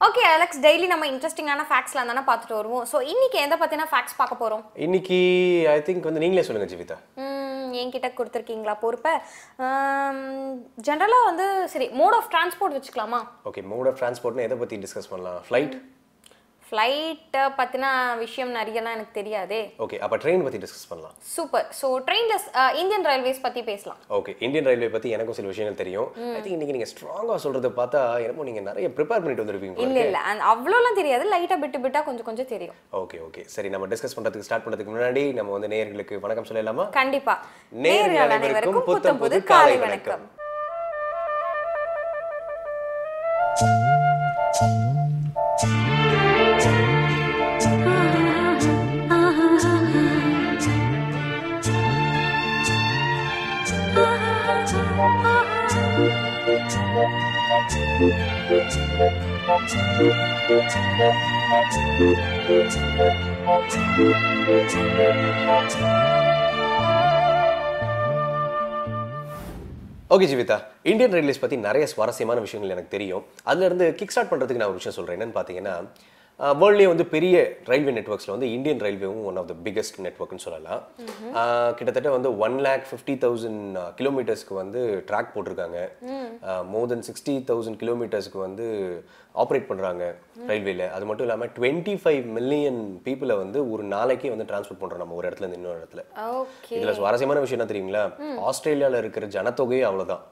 Okay Alex, daily நம்ம இன்ட்ரெஸ்டிங்கான ஃபேக்ட்ஸ்லாம் தானே பார்த்துட்டு வருவோம். ஸோ இன்னைக்கு எதை பற்றின ஃபேக்ட்ஸ் பார்க்க போகிறோம்? இன்னைக்கு ஐ திங்க் வந்து நீங்களே சொல்லுங்கள் ஜீவிதா. என்கிட்ட கொடுத்துருக்கீங்களா பொறுப்பை? ஜென்ரலாக வந்து சரி, மோட் ஆஃப் டிரான்ஸ்போர்ட் வச்சுக்கலாமா? ஓகே, மோட் ஆஃப் டிரான்ஸ்போர்ட்னா எதை பற்றி டிஸ்கஸ் பண்ணலாம்? ஃப்ளைட்டை பற்றின விஷயம் நிறையலாம் எனக்கு தெரியாதே. ஓகே, அப்போ ட்ரெயின் பற்றி டிஸ்கஸ் பண்ணலாம். சூப்பர். ஸோ ட்ரெயின்லெஸ் இந்தியன் ரயில்வேஸ் பற்றி பேசலாம். ஓகே, இந்தியன் ரயில்வே பற்றி எனக்கும் சில விஷயங்கள் தெரியும். ஐ திங்க் இன்னைக்கு நீங்கள் ஸ்ட்ராங்காக சொல்கிறத பார்த்தா என்னமோ நீங்கள் நிறைய ப்ரிப்பேர் பண்ணிட்டு வந்திருப்பீங்க. இல்லை அவ்வளோலாம் தெரியாது, லைட்டாக பிட்டாக கொஞ்சம் தெரியும். ஓகே சரி, நம்ம டிஸ்கஸ் பண்ணுறதுக்கு ஸ்டார்ட் பண்ணுறதுக்கு முன்னாடி நம்ம வந்து நேயர்களுக்கு வணக்கம் சொல்லலாமா? கண்டிப்பாக. நேயர்கள் அனைவருக்கும் புத்தம் புது காலை வணக்கம். ஓகே ஜீவிதா, இந்தியன் ரயில்வேஸ் பற்றி நிறைய சுவாரஸ்யமான விஷயங்கள் எனக்கு தெரியும். அதுலேருந்து கிக் ஸ்டார்ட் பண்ணுறதுக்கு நான் ஒரு விஷயம் சொல்கிறேன். என்னென்னு பார்த்தீங்கன்னா, வேர்ல்ட்லேயே வந்து பெரிய ரயில்வே நெட்ஒர்க்ஸில் வந்து இந்தியன் ரயில்வேவும் ஒன் ஆஃப் த பிக்கஸ்ட் நெட்ஒர்க்னு சொல்லலாம். கிட்டத்தட்ட வந்து 1,50,000 கிலோமீட்டர்ஸ்க்கு வந்து ட்ராக் போட்டிருக்காங்க. மோர் தென் 60,000 கிலோமீட்டர்ஸ்க்கு வந்து ஆப்ரேட் பண்ணுறாங்க ரயில்வேல. அது மட்டும் இல்லாமல் 25 மில்லியன் பீப்புளை வந்து ஒரு நாளைக்கே வந்து டிரான்ஸ்போர்ட் பண்ணுறோம் நம்ம ஒரு இடத்துல இருந்து இன்னொரு இடத்துல. இதில் சுவாரஸ்யமான விஷயம் என்ன தெரியுங்களா? ஆஸ்திரேலியாவில் இருக்கிற ஜனத்தொகையே அவ்வளோதான்.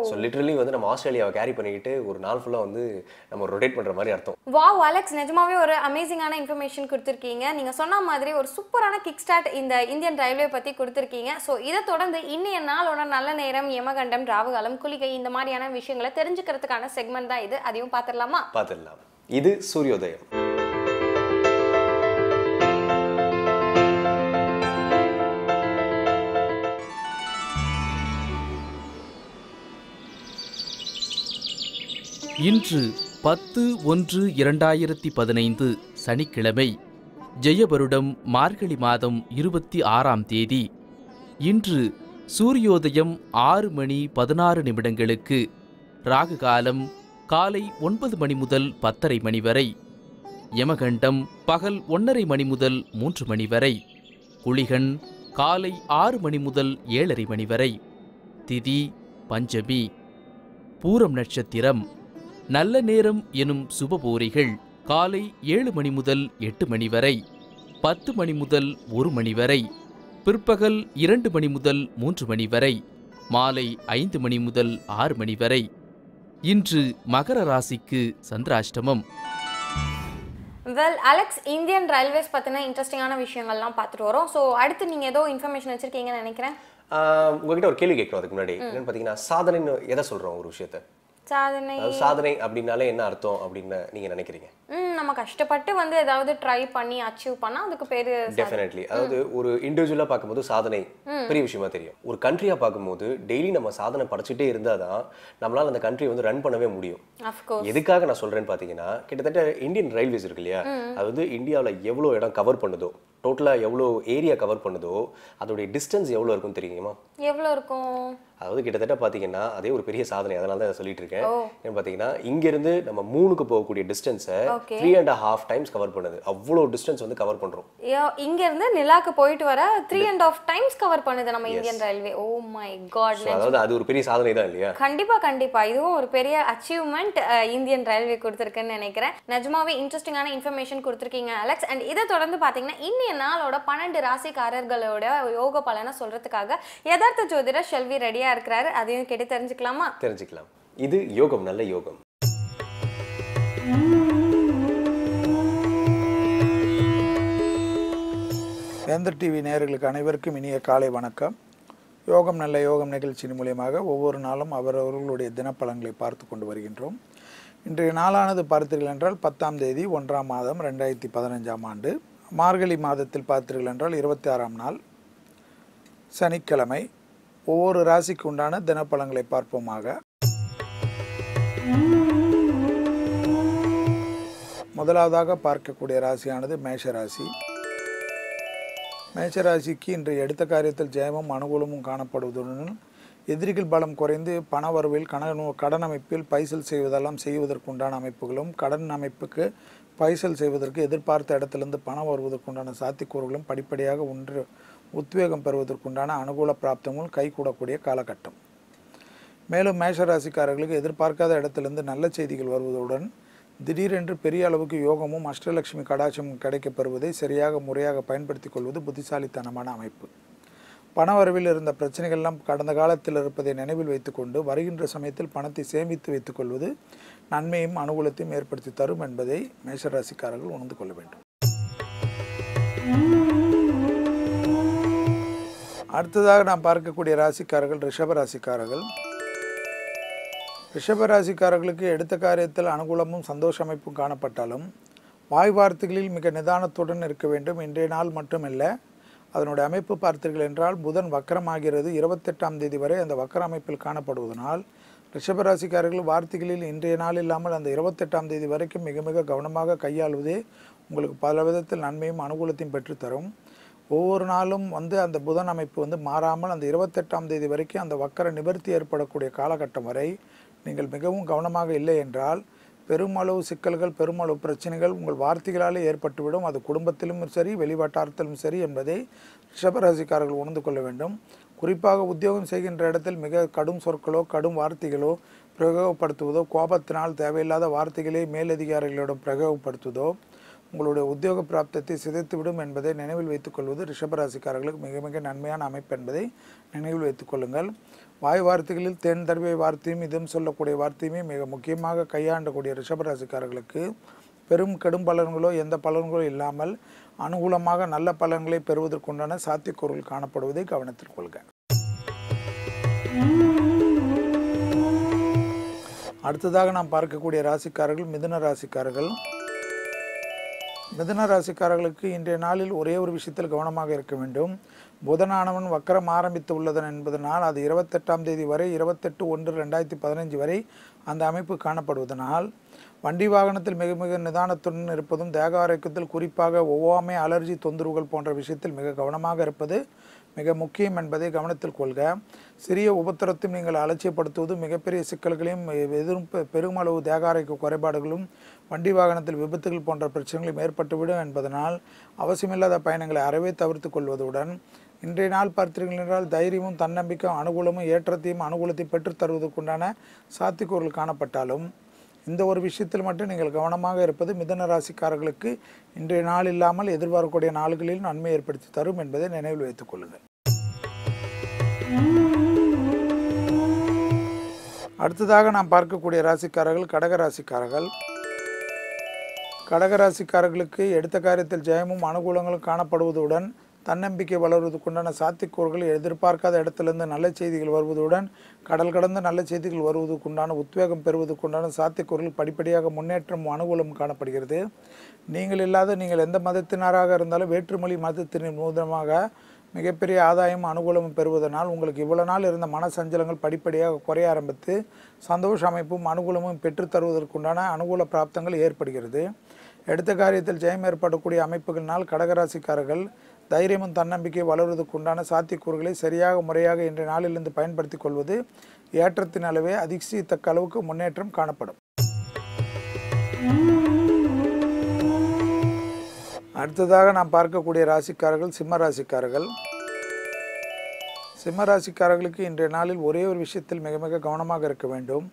ஸோ லிட்டரலி வந்து நம்ம ஆஸ்திரேலியாவை கேரி பண்ணிக்கிட்டு ஒரு நாள் ஃபுல்லாக வந்து நம்ம ரொட்டேட் பண்ணுற மாதிரி அர்த்தம். வாவ் அலெக்ஸ், நிஜமாவே ஒரு அமேசிங்கான இன்ஃபர்மேஷன் கொடுத்துருக்கீங்க. நீங்கள் சொன்ன மாதிரி ஒரு சூப்பரான கிக் ஸ்டார்ட் இந்த இந்தியன் ரயில்வே பற்றி கொடுத்துருக்கீங்க. ஸோ இதை தொடர்ந்து இன்னைய நாளோட நல்ல நேரம், யமகண்டம், ராவுகாலம், குளிகை, இந்த மாதிரியான விஷயங்களை தெரிஞ்சுக்கிறதுக்கான செக்மெண்ட் தான் இது. அதையும் பார்த்துடலாமா? பார்த்துடலாம். இது சூரியோதயம். இன்று 10/1/2015 சனிக்கிழமை, ஜெயவருடம் மார்கழி மாதம் 26ஆம் தேதி. இன்று சூரியோதயம் 6:16 ராகு காலம் காலை 9 மணி முதல் 10:30 மணி வரை, யமகண்டம் பகல் 1:30 மணி முதல் 3 மணி வரை, குளிகன் காலை 6 மணி முதல் 7:30 மணி வரை, திதி பஞ்சமி, பூரம் நட்சத்திரம். நல்ல நேரம் எனும் சுபபூரிகள் காலை 7 மணி முதல் 8 மணி வரை, 10 மணி முதல் 1 மணி வரை, பிற்பகல் 2 மணி முதல் 3 மணி வரை, மாலை 5 மணி முதல் 6 மணி வரை. இன்று மகர ராசிக்கு சந்திராஷ்டமம். வெல் அலெக்ஸ், இந்தியன் ரயில்வேஸ் பற்றின இன்ட்ரெஸ்டிங்கான விஷயங்கள்லாம் பார்த்துட்டு வரோம். ஸோ அடுத்து நீங்கள் ஏதோ இன்ஃபர்மேஷன் வச்சுருக்கீங்கன்னு நினைக்கிறேன். உங்ககிட்ட ஒரு கேள்வி கேட்கணும் அதுக்கு முன்னாடி. என்னன்னு பார்த்தீங்கன்னா, சாதனைன்னு எதை சொல்கிறோம்? ஒரு விஷயத்தை சாதனை அப்படின்னாலே என்ன அர்த்தம் அப்படின்னு நீங்க நினைக்கிறீங்க? நம்ம கஷ்டப்பட்டு வந்து ஏதாவது ட்ரை பண்ணி அச்சீவ் பண்ணா அதுக்கு பேரு டெஃபினெட்லி. அதாவது ஒரு இண்டிவிஜுவலா பார்க்கும்போது சாதனை பெரிய விஷயமா தெரியும். ஒரு கண்ட்ரியா பார்க்கும்போது டெய்லி நம்ம சாதனை படைச்சிட்டே இருந்தாதான் நம்மளால அந்த கண்ட்ரி வந்து ரன் பண்ணவே முடியும். எதுக்காக நான் சொல்றேன்னு பாத்தீங்கன்னா, கிட்டத்தட்ட இந்தியன் ரயில்வேஸ் இருக்கு இல்லையா, அது வந்து இந்தியாவில் எவ்வளோ இடம் கவர் பண்ணுதோ, டோட்டலா எவ்வளோ ஏரியா கவர் பண்ணுதோ, அதோடைய டிஸ்டன்ஸ் எவ்வளோ இருக்கும் தெரியுமா? எவ்வளோ இருக்கும்? அதாவது கிட்டத்தட்ட பார்த்தீங்கன்னா அதே ஒரு பெரிய சாதனை. அதனால தான் சொல்லிட்டு இருக்கேன். ஏன்னு பார்த்தீங்கன்னா, இங்கிருந்து நம்ம மூணுக்கு போகக்கூடிய டிஸ்டன்ஸை 3.5 டைம்ஸ் கவர் பண்ணுது. அவ்வளோ டிஸ்டன்ஸ் வந்து கவர் பண்ணுறோம். இங்கிருந்து நிலாக்கு போயிட்டு வர 3.5 டைம்ஸ் கவர் பண்ணுது நம்ம Indian railway. Oh my god. அதாவது அது ஒரு பெரிய சாதனை தான் இல்லையா? கண்டிப்பா இதுவும் ஒரு பெரிய அச்சீவ்மெண்ட் இந்தியன் ரயில்வே கொடுத்துருக்குன்னு நினைக்கிறேன். நிஜமாவே இன்ட்ரெஸ்டிங்கான இன்ஃபர்மேஷன் கொடுத்துருக்கீங்க அலெக்ஸ். அண்ட் இதை தொடர்ந்து பார்த்தீங்கன்னா, இன்னைய நாளோட 12 ராசிக்காரர்களோட யோக பலனை சொல்றதுக்காக யதார்த்த ஜோதிடர் ஷெல்வி ரெடியா இருக்கிறாரு. அதையும் கேட்டு தெரிஞ்சுக்கலாமா? தெரிஞ்சுக்கலாம். இது யோகம், நல்ல யோகம். வேந்தர் டிவி நேயர்களுக்கு அனைவருக்கும் இனிய காலை வணக்கம். யோகம் நல்ல யோகம் நிகழ்ச்சியின் மூலியமாக ஒவ்வொரு நாளும் அவரவர்களுடைய தினப்பலன்களை பார்த்து கொண்டு வருகின்றோம். இன்றைய நாளானது பார்த்தீர்கள் என்றால் 10ஆம் தேதி 1ஆம் மாதம் 2015ஆம் ஆண்டு, மார்கழி மாதத்தில் பார்த்தீர்கள் என்றால் 26ஆம் நாள் சனிக்கிழமை. ஒவ்வொரு ராசிக்கு உண்டான தினப்பலன்களை பார்ப்போமாக. முதலாவதாக பார்க்கக்கூடிய ராசியானது மேஷராசி. மேஷராசிக்கு இன்று எடுத்த காரியத்தில் ஜெயமும் அனுகூலமும் காணப்படுவதுடன் எதிரிகள் பலம் குறைந்து பண வரவில் கடன் அமைப்பில் பைசல் செய்வதெல்லாம் செய்வதற்குண்டான அமைப்புகளும், கடன் அமைப்புக்கு பைசல் செய்வதற்கு எதிர்பார்த்த இடத்திலிருந்து பணம் வருவதற்குண்டான சாத்தியக்கூறுகளும் படிப்படியாக உத்வேகம் பெறுவதற்குண்டான அனுகூல பிராப்தங்களும் கைகூடக்கூடிய காலகட்டம். மேலும் மேஷராசிக்காரர்களுக்கு எதிர்பார்க்காத இடத்திலிருந்து நல்ல செய்திகள் வருவதுடன் திடீரென்று பெரிய அளவுக்கு யோகமும் அஷ்டலட்சுமி கடாட்சமும் கிடைக்கப் பெறுவதை சரியாக முறையாக பயன்படுத்திக் கொள்வது புத்திசாலித்தனமான அமைப்பு. பண வரவில் இருந்த பிரச்சனைகள்லாம் கடந்த காலத்தில் இருப்பதை நினைவில் வைத்துக்கொண்டு வருகின்ற சமயத்தில் பணத்தை சேமித்து வைத்துக் கொள்வது நன்மையும் அனுகூலத்தையும் ஏற்படுத்தி தரும் என்பதை மேஷராசிக்காரர்கள் உணர்ந்து கொள்ள வேண்டும். அடுத்ததாக நாம் பார்க்கக்கூடிய ராசிக்காரர்கள் ரிஷபராசிக்காரர்கள். ரிஷபராசிக்காரர்களுக்கு எடுத்த காரியத்தில் அனுகூலமும் சந்தோஷ அமைப்பும் காணப்பட்டாலும் வாய் வார்த்தைகளில் மிக நிதானத்துடன் இருக்க வேண்டும். இன்றைய நாள் மட்டுமல்ல, அதனுடைய அமைப்பு பார்த்தீர்கள் என்றால் புதன் வக்கரமாகிறது. 28ஆம் தேதி வரை அந்த வக்கர அமைப்பில் காணப்படுவதனால் ரிஷபராசிக்காரர்கள் வார்த்தைகளில் இன்றைய நாள் இல்லாமல் அந்த 28ஆம் தேதி வரைக்கும் மிக மிக கவனமாக கையாளுவதே உங்களுக்கு பல விதத்தில் நன்மையும் அனுகூலத்தையும் பெற்றுத்தரும். ஒவ்வொரு நாளும் அந்த புதன் அமைப்பு மாறாமல் அந்த 28ஆம் தேதி வரைக்கும் அந்த வக்கர நிவர்த்தி ஏற்படக்கூடிய காலகட்டம் வரை நீங்கள் மிகவும் கவனமாக இல்லை என்றால் பெருமளவு சிக்கல்கள், பெருமளவு பிரச்சனைகள் உங்கள் வார்த்தைகளாலே ஏற்பட்டுவிடும். அது குடும்பத்திலும் சரி, வெளிவட்டாரத்திலும் சரி என்பதை ரிஷபராசிக்காரர்கள் உணர்ந்து கொள்ள வேண்டும். குறிப்பாக உத்தியோகம் செய்கின்ற இடத்தில் மிக கடும் சொற்களோ கடும் வார்த்தைகளோ பிரயோகப்படுத்துவதோ, கோபத்தினால் தேவையில்லாத வார்த்தைகளை மேலதிகாரிகளிடம் பிரயோகப்படுத்துவதோ உங்களுடைய உத்தியோக பிராப்தத்தை சிதைத்துவிடும் என்பதை நினைவில் வைத்துக் கொள்வது ரிஷபராசிக்காரர்களுக்கு மிக மிக நன்மையான அமைப்பு என்பதை நினைவில் வைத்துக் கொள்ளுங்கள். வாய் வார்த்தைகளில் தேன் தருவை வார்த்தையும் இதுவும் சொல்லக்கூடிய வார்த்தையுமே மிக முக்கியமாக கையாண்டக்கூடிய ரிஷபராசிக்காரர்களுக்கு கடும் பலன்களோ எந்த பலன்களோ இல்லாமல் அனுகூலமாக நல்ல பலன்களை பெறுவதற்குண்டான சாத்தியக்கூறுகள் காணப்படுவதை கவனத்தில் கொள்க. அடுத்ததாக நாம் பார்க்கக்கூடிய ராசிக்காரர்கள் மிதுன ராசிக்காரர்கள். மிதுன ராசிக்காரர்களுக்கு இன்றைய நாளில் ஒரே ஒரு விஷயத்தில் கவனமாக இருக்க வேண்டும். புதனானவன் வக்கரம் ஆரம்பித்து உள்ளதன் என்பதனால் அது 28ஆம் தேதி வரை 28/1/2015 வரை அந்த அமைப்பு காணப்படுவதனால் வண்டி வாகனத்தில் மிக மிக நிதானத்துடன் இருப்பதும், தேக ஆரோக்கியத்தில் குறிப்பாக ஒவ்வாமை, அலர்ஜி தொந்தரவுகள் போன்ற விஷயத்தில் மிக கவனமாக இருப்பது மிக முக்கியம் என்பதை கவனத்தில் கொள்க. சிறிய உபத்திரத்தையும் நீங்கள் அலட்சியப்படுத்துவது மிகப்பெரிய சிக்கல்களையும் எதிரும் பெருமளவு தேக ஆரோக்கிய குறைபாடுகளும், வண்டி வாகனத்தில் விபத்துகள் போன்ற பிரச்சனைகளும் ஏற்பட்டுவிடும் என்பதனால் அவசியமில்லாத பயணங்களை அறவே தவிர்த்து கொள்வதுடன் இன்றைய நாள் பார்த்தீர்கள் என்றால் தைரியமும் தன்னம்பிக்கையும் அனுகூலமும் ஏற்றத்தையும் அனுகூலத்தையும் பெற்றுத் தருவதற்குண்டான சாத்தியக்கூறுகள் காணப்பட்டாலும் இந்த ஒரு விஷயத்தில் மட்டும் நீங்கள் கவனமாக இருப்பது மிதுன ராசிக்காரர்களுக்கு இன்றைய நாள் இல்லாமல் எதிர்பார்க்கக்கூடிய நாள்களில் நன்மை ஏற்படுத்தி தரும் என்பதை நினைவில் வைத்துக் கொள்ளுங்கள். அடுத்ததாக நாம் பார்க்கக்கூடிய ராசிக்காரர்கள் கடகராசிக்காரர்கள். கடகராசிக்காரர்களுக்கு எடுத்த காரியத்தில் ஜெயமும் அனுகூலங்களும் காணப்படுவதுடன் தன்னம்பிக்கை வளர்வதற்குண்டான சாத்தியக்கூறுகள், எதிர்பார்க்காத இடத்திலிருந்து நல்ல செய்திகள் வருவதுடன் கடல் கடந்த நல்ல செய்திகள் வருவதற்குண்டான உத்வேகம் பெறுவதற்குண்டான சாத்தியக்கூறுகள் படிப்படியாக முன்னேற்றம் அனுகூலம் காணப்படுகிறது. நீங்கள் எந்த மதத்தினராக இருந்தாலும் வேற்றுமொழி மதத்தின் மூலமாக மிகப்பெரிய ஆதாயம் அனுகூலமும் பெறுவதனால் உங்களுக்கு இவ்வளவு நாள் இருந்த மன சஞ்சலங்கள் படிப்படியாக குறைய ஆரம்பித்து சந்தோஷ அமைப்பும் அனுகூலமும் பெற்றுத்தருவதற்குண்டான அனுகூல பிராப்தங்கள் ஏற்படுகிறது. எடுத்த காரியத்தில் ஜெயம் ஏற்படக்கூடிய அமைப்புகளினால் கடகராசிக்காரர்கள் தைரியமும் தன்னம்பிக்கை வளர்வதற்குண்டான சாத்தியக்கூறுகளை சரியாக முறையாக இன்றைய நாளிலிருந்து பயன்படுத்திக் கொள்வது ஏற்றத்தின் அளவே அதிகரித்தக்க அளவுக்கு முன்னேற்றம் காணப்படும். அடுத்ததாக நாம் பார்க்கக்கூடிய ராசிக்காரர்கள் சிம்ம ராசிக்காரர்கள். சிம்ம ராசிக்காரர்களுக்கு இன்றைய நாளில் ஒரே ஒரு விஷயத்தில் மிக மிக கவனமாக இருக்க வேண்டும்.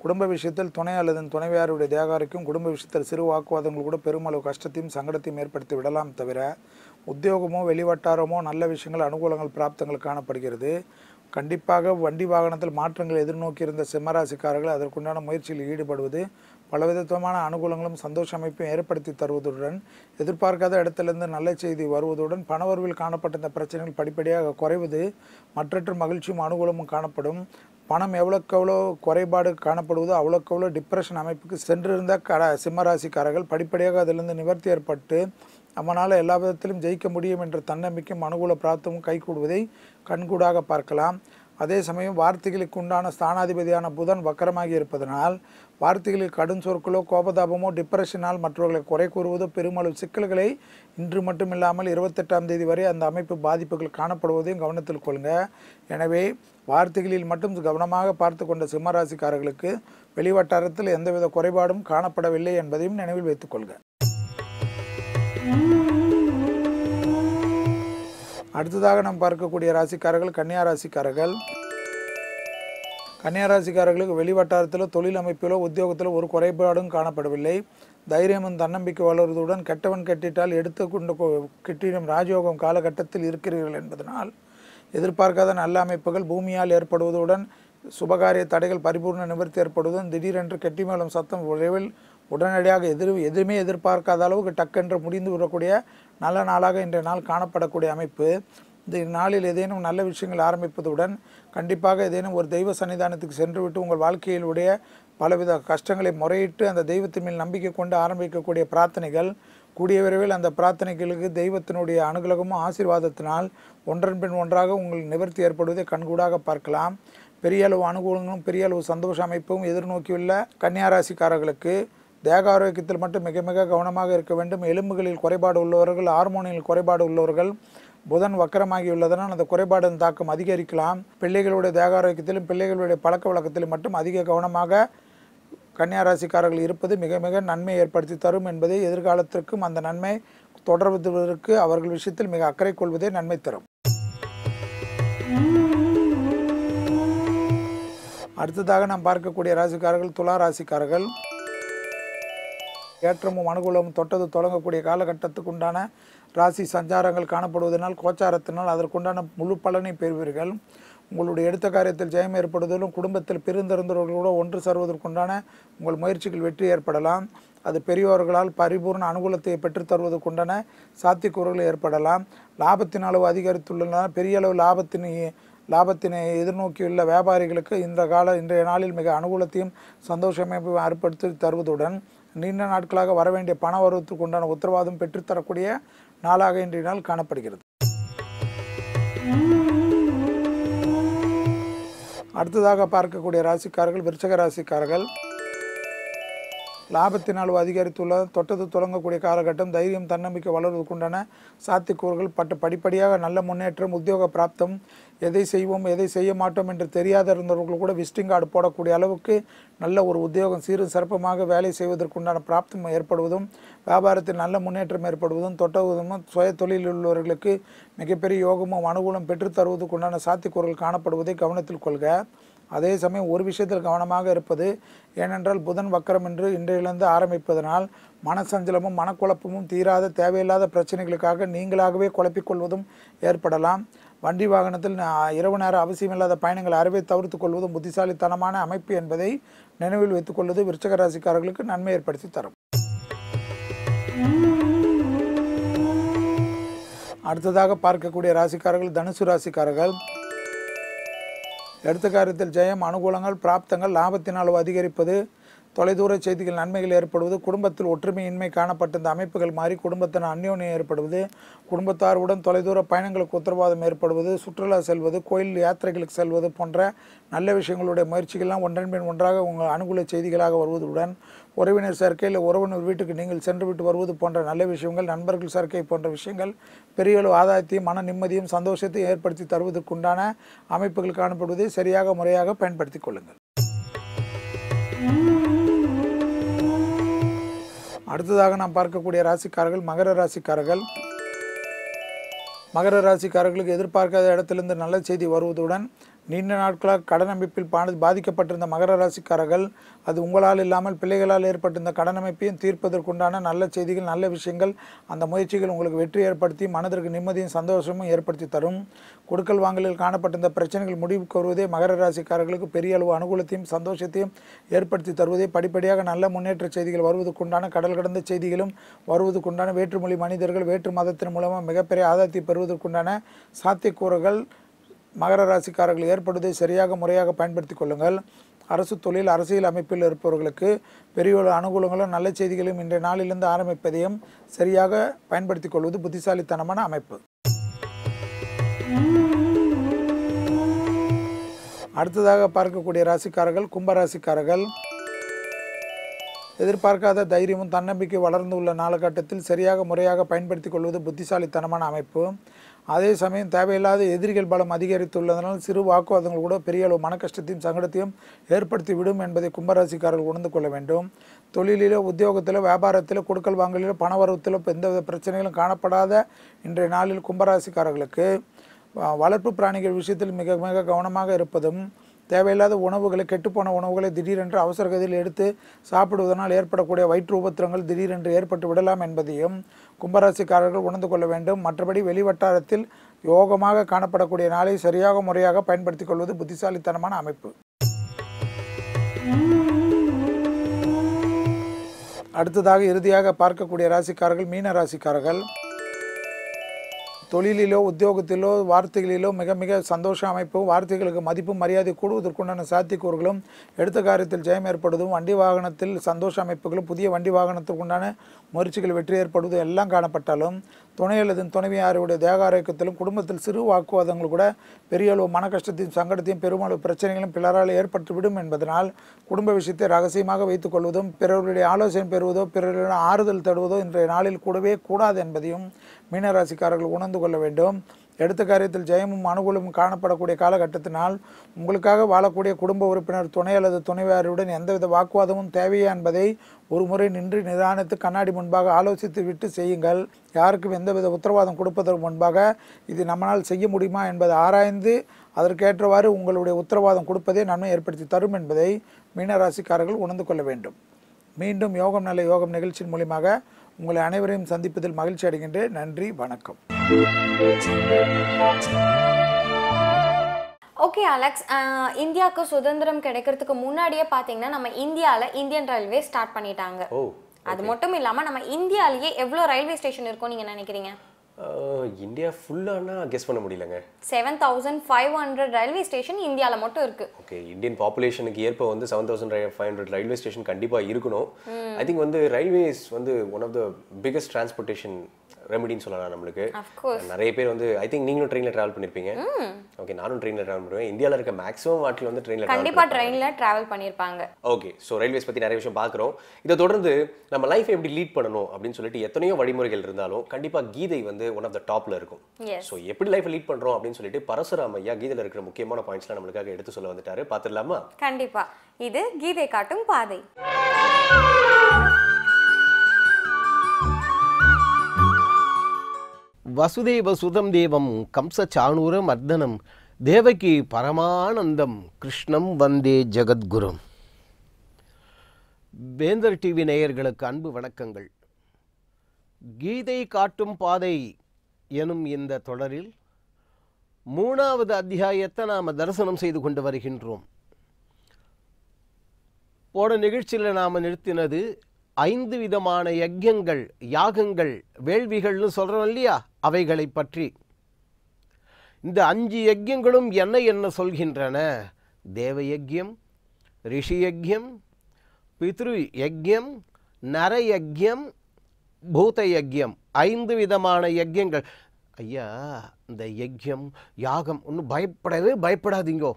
குடும்ப விஷயத்தில் துணை அல்லது துணைவியாருடைய தேகாரிக்கும், குடும்ப விஷயத்தில் சிறு வாக்குவாதங்கள் கூட பெருமளவு கஷ்டத்தையும் சங்கடத்தையும் ஏற்படுத்தி விடலாம். தவிர உத்தியோகமோ வெளிவட்டாரமோ நல்ல விஷயங்கள் அனுகூலங்கள் பிராப்தங்கள் காணப்படுகிறது. கண்டிப்பாக வண்டி வாகனத்தில் மாற்றங்கள் எதிர்நோக்கி இருந்த சிம்மராசிக்காரர்கள் அதற்குண்டான முயற்சியில் ஈடுபடுவது பலவிதமான அனுகூலங்களும் சந்தோஷ அமைப்பையும் ஏற்படுத்தி தருவதுடன் எதிர்பார்க்காத இடத்திலிருந்து நல்ல செய்தி வருவதுடன் பணவரவில் காணப்பட்ட இந்த பிரச்சனைகள் படிப்படியாக குறைவது மற்றற்ற மகிழ்ச்சியும் அனுகூலமும் காணப்படும். பணம் எவ்வளோக்கு குறைபாடு காணப்படுவதோ அவ்வளோக்கு டிப்ரெஷன் அமைப்புக்கு சென்றிருந்த சிம்மராசிக்காரர்கள் படிப்படியாக அதிலிருந்து நிவர்த்தி ஏற்பட்டு நம்மளால் எல்லா விதத்திலும் ஜெயிக்க முடியும் என்ற தன்னம்பிக்கையும் அனுகூல பிராப்தமும் கைகூடுவதை கண்கூடாக பார்க்கலாம். அதே சமயம் வார்த்தைகளுக்கு உண்டான ஸ்தானாதிபதியான புதன் வக்கரமாகி இருப்பதனால் வார்த்தைகளில் கடும் சொற்களோ கோபதாபமோ டிப்ரெஷனால் மற்றவர்களை குறை கூறுவதோ பெருமளவு சிக்கல்களை இன்று மட்டுமில்லாமல் 28ஆம் தேதி வரை அந்த அமைப்பு பாதிப்புகள் காணப்படுவதையும் கவனத்தில் கொள்ளுங்க. எனவே வார்த்தைகளில் மட்டும் கவனமாக பார்த்து கொண்ட சிம்மராசிக்காரர்களுக்கு வெளிவட்டாரத்தில் எந்தவித குறைபாடும் காணப்படவில்லை என்பதையும் நினைவில் வைத்துக் கொள்க. அடுத்ததாக நாம் பார்க்கக்கூடிய ராசிக்காரர்கள் கன்னியா ராசிக்காரர்கள். கன்னியா ராசிக்காரர்களுக்கு வெளிவட்டாரத்திலோ தொழில் அமைப்பிலோ உத்தியோகத்திலோ ஒரு குறைபாடும் காணப்படவில்லை. தைரியமும் தன்னம்பிக்கை வளர்வதுடன் கெட்டவன் கெட்டிட்டால் எடுத்துக்கொண்டு கிட்டிடும் ராஜயோகம் காலகட்டத்தில் இருக்கிறீர்கள் என்பதனால் எதிர்பார்க்காத நல்ல அமைப்புகள் பூமியால் ஏற்படுவதுடன் சுபகாரிய தடைகள் பரிபூர்ண நிவர்த்தி ஏற்படுவதும் திடீரென்று கெட்டி மேலும் சத்தம் விரைவில் உடனடியாக எதுவுமே எதிர்பார்க்காத அளவுக்கு டக்கென்று முடிந்து விடக்கூடிய நல்ல நாளாக இன்றைய நாள் காணப்படக்கூடிய அமைப்பு. இந்த நாளில் ஏதேனும் நல்ல விஷயங்கள் ஆரம்பிப்பதுடன் கண்டிப்பாக ஏதேனும் ஒரு தெய்வ சன்னிதானத்துக்கு சென்றுவிட்டு உங்கள் வாழ்க்கையில் உடைய பலவித கஷ்டங்களை முறையிட்டு அந்த தெய்வத்தின் மேல் நம்பிக்கை கொண்டு ஆரம்பிக்கக்கூடிய பிரார்த்தனைகள் கூடிய விரைவில் அந்த பிரார்த்தனைகளுக்கு தெய்வத்தினுடைய அனுகிரகமும் ஆசீர்வாதத்தினால் ஒன்றன் பின் ஒன்றாக உங்கள் நிவர்த்தி ஏற்படுவதை கண்கூடாக பார்க்கலாம். பெரிய அளவு அனுகூலங்களும் பெரிய அளவு சந்தோஷ அமைப்பும் எதிர்நோக்கியுள்ள கன்னியா ராசிக்காரர்களுக்கு தேக ஆரோக்கியத்தில் மட்டும் மிக மிக கவனமாக இருக்க வேண்டும். எலும்புகளில் குறைபாடு உள்ளவர்கள், ஹார்மோனில் குறைபாடு உள்ளவர்கள், புதன் வக்கரமாகியுள்ளதனால் அந்த குறைபாடின் தாக்கம் அதிகரிக்கலாம். பிள்ளைகளுடைய தேக ஆரோக்கியத்திலும் பிள்ளைகளுடைய பழக்க வழக்கத்திலும் மட்டும் அதிக கவனமாக கன்னியா ராசிக்காரர்கள் இருப்பது மிக மிக நன்மை ஏற்படுத்தி தரும் என்பதை எதிர்காலத்திற்கும் அந்த நன்மை தொடர்வதற்கு அவர்கள் விஷயத்தில் மிக அக்கறை கொள்வதே நன்மை தரும். அடுத்ததாக நாம் பார்க்கக்கூடிய ராசிக்காரர்கள் துலா ராசிக்காரர்கள். ஏற்றமும் அனுகூலமும் தொட்டது தொடங்கக்கூடிய காலகட்டத்துக்கு உண்டான ராசி சஞ்சாரங்கள் காணப்படுவதனால் கோச்சாரத்தினால் அதற்குண்டான முழு பலனை பெறுவீர்கள். உங்களுடைய எடுத்த காரியத்தில் ஜெயம் ஏற்படுவதிலும் குடும்பத்தில் பிரிந்திருந்தவர்களோடு ஒன்று சேர்வதற்குண்டான உங்கள் முயற்சிகள் வெற்றி ஏற்படலாம். அது பெரியோர்களால் பரிபூர்ண அனுகூலத்தை பெற்றுத்தருவதற்குண்டான சாத்தியக்கூறுகள் ஏற்படலாம். லாபத்தின் அளவு அதிகரித்துள்ளதால் பெரிய அளவு லாபத்தினை எதிர்நோக்கியுள்ள வியாபாரிகளுக்கு இன்றைய நாளில் மிக அனுகூலத்தையும் சந்தோஷமைப்பையும் ஏற்படுத்தி தருவதுடன் நீண்ட நாட்களாக வரவேண்டிய பண வரவுக்கு உண்டான உத்தரவாதம் பெற்றுத்தரக்கூடிய நாளாக இன்றைய நாள் காணப்படுகிறது. அடுத்ததாக பார்க்கக்கூடிய ராசிக்காரர்கள் விருச்சக ராசிக்காரர்கள். லாபத்தின் அளவு அதிகரித்துள்ள தொட்டது தொடங்கக்கூடிய காலகட்டம் தைரியம் தன்னம்பிக்கை வளர்வதற்குண்டான சாத்தியக்கூறுகள் படிப்படியாக நல்ல முன்னேற்றம் உத்தியோக பிராப்தம் எதை செய்வோம் எதை செய்ய மாட்டோம் என்று தெரியாத இருந்தவர்கள் கூட விசிட்டிங் கார்டு போடக்கூடிய அளவுக்கு நல்ல ஒரு உத்தியோகம் சீரும் சிறப்பமாக வேலை செய்வதற்குண்டான பிராப்தம் ஏற்படுவதும் வியாபாரத்தில் நல்ல முன்னேற்றம் ஏற்படுவதும் தொட்டவதும் சுய தொழிலில் உள்ளவர்களுக்கு மிகப்பெரிய யோகமும் அனுகூலம் பெற்றுத்தருவதற்குண்டான சாத்தியக்கூறுகள் காணப்படுவதை கவனத்தில் கொள்க. அதே சமயம் ஒரு விஷயத்தில் கவனமாக இருப்பது ஏனென்றால் புதன் வக்கரம் என்று இன்றையிலிருந்து ஆரம்பிப்பதனால் மனசஞ்சலமும் மனக்குழப்பமும் தீராத தேவையில்லாத பிரச்சனைகளுக்காக நீங்களாகவே குழப்பிக்கொள்வதும் ஏற்படலாம். வண்டி வாகனத்தில் இரவு நேர அவசியமில்லாத பயணங்களை அறவே தவிர்த்து கொள்வதும் புத்திசாலித்தனமான அமைப்பு என்பதை நினைவில் வைத்துக் கொள்வது விருச்சக ராசிக்காரர்களுக்கு நன்மை ஏற்படுத்தி தரும். அடுத்ததாக பார்க்கக்கூடிய ராசிக்காரர்கள் தனுசு ராசிக்காரர்கள். எடுத்த காரியத்தில் ஜெயம் அனுகூலங்கள் பிராப்தங்கள் லாபத்தின் அளவு அதிகரிப்பது தொலைதூர செய்திகள் நன்மைகள் ஏற்படுவது குடும்பத்தில் ஒற்றுமையின்மை காணப்பட்ட இந்த அமைப்புகள் மாறி குடும்பத்தின் அந்யோன்யம் ஏற்படுவது குடும்பத்தாருடன் தொலைதூர பயணங்களுக்கு உத்தரவாதம் ஏற்படுவது சுற்றுலா செல்வது கோயில் யாத்திரைகளுக்கு செல்வது போன்ற நல்ல விஷயங்களுடைய முயற்சிகள்லாம் ஒன்றன் பின் ஒன்றாக உங்கள் அனுகூல செய்திகளாக வருவதுடன் உறவினர் சேர்க்கையில் உறவினர் வீட்டுக்கு நீங்கள் சென்று விட்டு வருவது போன்ற நல்ல விஷயங்கள் நண்பர்கள் சேர்க்கை போன்ற விஷயங்கள் பெரிய அளவு ஆதாயத்தையும் மன நிம்மதியும் சந்தோஷத்தையும் ஏற்படுத்தி தருவதற்குண்டான அமைப்புகள் காணப்படுவதை சரியாக முறையாக பயன்படுத்திக் கொள்ளுங்கள். அடுத்ததாக நாம் பார்க்கக்கூடிய ராசிக்காரர்கள் மகர ராசிக்காரர்கள். மகர ராசிக்காரர்களுக்கு எதிர்பார்க்காத இடத்திலிருந்து நல்ல செய்தி வருவதுடன் நீண்ட நாட்களாக கடன் அமைப்பில் பாதிக்கப்பட்டிருந்த மகர ராசிக்காரர்கள் அது உங்களால் இல்லாமல் பிள்ளைகளால் ஏற்பட்டிருந்த கடன் அமைப்பையும் தீர்ப்பதற்குண்டான நல்ல செய்திகள் நல்ல விஷயங்கள் அந்த முயற்சிகள் உங்களுக்கு வெற்றி ஏற்படுத்தி மனதிற்கு நிம்மதியும் சந்தோஷமும் ஏற்படுத்தி தரும். கொடுக்கல் வாங்கலில் காணப்பட்டிருந்த பிரச்சனைகள் முடிவுக்கு வருவதே மகர ராசிக்காரர்களுக்கு பெரிய அளவு அனுகூலத்தையும் சந்தோஷத்தையும் ஏற்படுத்தி தருவதே படிப்படியாக நல்ல முன்னேற்ற செய்திகள் வருவதற்குண்டான கடல் கடந்த செய்திகளும் வருவதற்குண்டான வேற்றுமொழி மனிதர்கள் வேற்று மதத்தின் மூலமாக மிகப்பெரிய ஆதாயத்தை பெறுவதற்குண்டான சாத்தியக்கூறுகள் மகர ராசிக்காரர்கள் ஏற்படுவதை சரியாக முறையாக பயன்படுத்தி கொள்ளுங்கள். அரசு தொழில் அரசியல் அமைப்பில் இருப்பவர்களுக்கு பெரிய அனுகூலங்களும் நல்ல செய்திகளையும் இன்றைய நாளிலிருந்து ஆரம்பிப்பதையும் சரியாக பயன்படுத்திக் கொள்வது புத்திசாலித்தனமான அமைப்பு. அடுத்ததாக பார்க்கக்கூடிய ராசிக்காரர்கள் கும்பராசிக்காரர்கள். எதிர்பார்க்காத தைரியமும் தன்னம்பிக்கை வளர்ந்து உள்ள காலகட்டத்தில் சரியாக முறையாக பயன்படுத்திக் கொள்வது புத்திசாலித்தனமான அமைப்பு. அதே சமயம் தேவையில்லாத எதிரிகள் பலம் அதிகரித்துள்ளதனால் சிறு வாக்குவாதங்கள் கூட பெரிய அளவு மன கஷ்டத்தையும் சங்கடத்தையும் ஏற்படுத்தி விடும் என்பதை கும்பராசிக்காரர்கள் உணர்ந்து கொள்ள வேண்டும். தொழிலிலோ உத்தியோகத்திலோ வியாபாரத்திலோ கொடுக்கல் வாங்கலிலோ பணவரத்திலோ எந்தவித பிரச்சனைகளும் காணப்படாத இன்றைய நாளில் கும்பராசிக்காரர்களுக்கு வளர்ப்பு பிராணிகள் விஷயத்தில் மிக மிக கவனமாக இருப்பதும், தேவையில்லாத உணவுகளை கெட்டுப்போன உணவுகளை திடீரென்று அவசரகதியில் எடுத்து சாப்பிடுவதனால் ஏற்படக்கூடிய வயிற்று உபத்திரங்கள் திடீரென்று ஏற்பட்டு விடலாம் என்பதையும் கும்பராசிக்காரர்கள் உணர்ந்து கொள்ள வேண்டும். மற்றபடி வெளிவட்டாரத்தில் யோகமாக காணப்படக்கூடிய நாளை சரியாக முறையாக பயன்படுத்திக் கொள்வது புத்திசாலித்தனமான அமைப்பு. அடுத்ததாக இறுதியாக பார்க்கக்கூடிய ராசிக்காரர்கள் மீன ராசிக்காரர்கள். தொழிலிலோ உத்தியோகத்திலோ வார்த்தைகளிலோ மிக மிக சந்தோஷ அமைப்பும், வார்த்தைகளுக்கு மதிப்பும் மரியாதை கூடுவதற்குண்டான சாத்தியக்கூறுகளும், எடுத்த காரியத்தில் ஜெயம் ஏற்படுவதும், வண்டி வாகனத்தில் சந்தோஷ அமைப்புகளும், புதிய வண்டி வாகனத்திற்குண்டான முயற்சிகள் வெற்றி ஏற்படுவதும் எல்லாம் காணப்பட்டாலும் துணை அல்லது துணைவியாருடைய தேக ஆரோக்கியத்திலும் குடும்பத்தில் சிறு வாக்குவாதங்கள் கூட பெரிய அளவு மன கஷ்டத்தையும் சங்கடத்தையும் பெருமளவு பிரச்சனைகளும் பிறரால் ஏற்பட்டுவிடும் என்பதனால் குடும்ப விஷயத்தை ரகசியமாக வைத்துக் கொள்வதும், பிறருடைய ஆலோசனை பெறுவதோ பிறருடைய ஆறுதல் தருவதோ இன்றைய நாளில் கூடவே கூடாது என்பதையும் மீனராசிக்காரர்கள் உணர்ந்து கொள்ள வேண்டும். எடுத்த காரியத்தில் ஜெயமும் அனுகூலமும் காணப்படக்கூடிய காலகட்டத்தினால் உங்களுக்காக வாழக்கூடிய குடும்ப உறுப்பினர் துணை அல்லது துணைவியாருடன் எந்தவித வாக்குவாதமும் தேவையா என்பதை ஒரு முறை நின்று நிதானித்து கண்ணாடி முன்பாக ஆலோசித்து விட்டு செய்யுங்கள். யாருக்கும் எந்தவித உத்தரவாதம் கொடுப்பதற்கு முன்பாக இது நம்மளால் செய்ய முடியுமா என்பதை ஆராய்ந்து அதற்கேற்றவாறு உங்களுடைய உத்தரவாதம் கொடுப்பதே நன்மை ஏற்படுத்தி தரும் என்பதை மீனராசிக்காரர்கள் உணர்ந்து கொள்ள வேண்டும். மீண்டும் யோகம் நல்ல யோகம் நிகழ்ச்சியின் மூலமாக உங்களை அனைவரையும் சந்திப்பதில் மகிழ்ச்சி அடைகின்றேன். நன்றி, வணக்கம். ஓகே அலெக்ஸ், இந்தியாவுக்கு சுதந்திரம் கிடைக்கிறதுக்கு முன்னாடியே பார்த்தீங்கன்னா நம்ம இந்தியாவில் இந்தியன் ரயில்வே ஸ்டார்ட் பண்ணிட்டாங்க. அது மட்டும் இல்லாமல் நம்ம இந்தியாவிலேயே எவ்வளோ ரயில்வே ஸ்டேஷன் இருக்கும் நீங்கள் நினைக்கிறீங்க? இந்தியா ஃபுல்லானா கெஸ் பண்ண முடியலங்க. 7500 ரயில்வே ஸ்டேஷன் இந்தியாவில் மட்டும் இருக்கு. ஓகே, இந்தியன் பாப்புலேஷனுக்கு ஏற்ப வந்து 7500 ரயில்வே ஸ்டேஷன் கண்டிப்பாக இருக்கணும். ஐ திங்க் வந்து ரயில்வேஸ் வந்து one of the biggest transportation ரெமிடின்னு சொல்லலாம் நம்மளுக்கு. நிறைய பேர் வந்து ஐ திங்க் நீங்களும் ட்ரெயினில் ட்ராவல் பண்ணியிருப்பீங்க. ஓகே, நானும் ட்ரெயினில் ட்ராவல் பண்ணுவேன். இந்தியாவில் இருக்க மேக்ஸிமம் ஆட்கள் வந்து ட்ரெயினில் கண்டிப்பாக ட்ரெயினில் ட்ராவல் பண்ணியிருப்பாங்க. ஓகே, ஸோ ரயில்வேஸ் பற்றி நிறைய விஷயம் பார்க்குறோம். இதை தொடர்ந்து நம்ம லைஃப் எப்படி லீட் பண்ணணும் அப்படின்னு சொல்லிட்டு எத்தனையோ வழிமுறைகள் இருந்தாலும் கண்டிப்பாக கீதை வந்து ஒன் ஆஃப் த டாப்ல இருக்கும். ஸோ எப்படி லைஃப் லீட் பண்ணுறோம் அப்படின்னு சொல்லிட்டு பரசுராம் ஐயா கீதையில் இருக்கிற முக்கியமான பாயிண்ட்ஸ்லாம் நம்மளுக்காக எடுத்து சொல்ல வந்துட்டாரு. பார்த்துடலாமா? கண்டிப்பா. இது கீதை காட்டும் பாதை. வசுதேவ சுதம் தேவம் கம்ச சாணூர மர்தனம் தேவகி பரமானந்தம் கிருஷ்ணம் வந்தே ஜெகத்குரும். வேந்தர் டிவி நேயர்களுக்கு அன்பு வணக்கங்கள். கீதை காட்டும் பாதை எனும் இந்த தொடரில் 3வது அத்தியாயத்தை நாம் தரிசனம் செய்து கொண்டு வருகின்றோம். போன நிகழ்ச்சியில் நாம் நிறுத்தினது 5 விதமான யஜ்யங்கள், யாகங்கள், வேள்விகள்னு சொல்கிறோம் இல்லையா, அவைகளை பற்றி. இந்த 5 யஜ்யங்களும் என்ன சொல்கின்றன? தேவ யஜ்யம், ரிஷி யஜ்யம், பித்ரு யஜ்யம், நர யஜ்யம், பூத யஜ்யம். 5 விதமான யஜ்யங்கள். ஐயா, இந்த யஜ்யம் யாகம் ஒன்றும் பயப்படாதீங்கோ.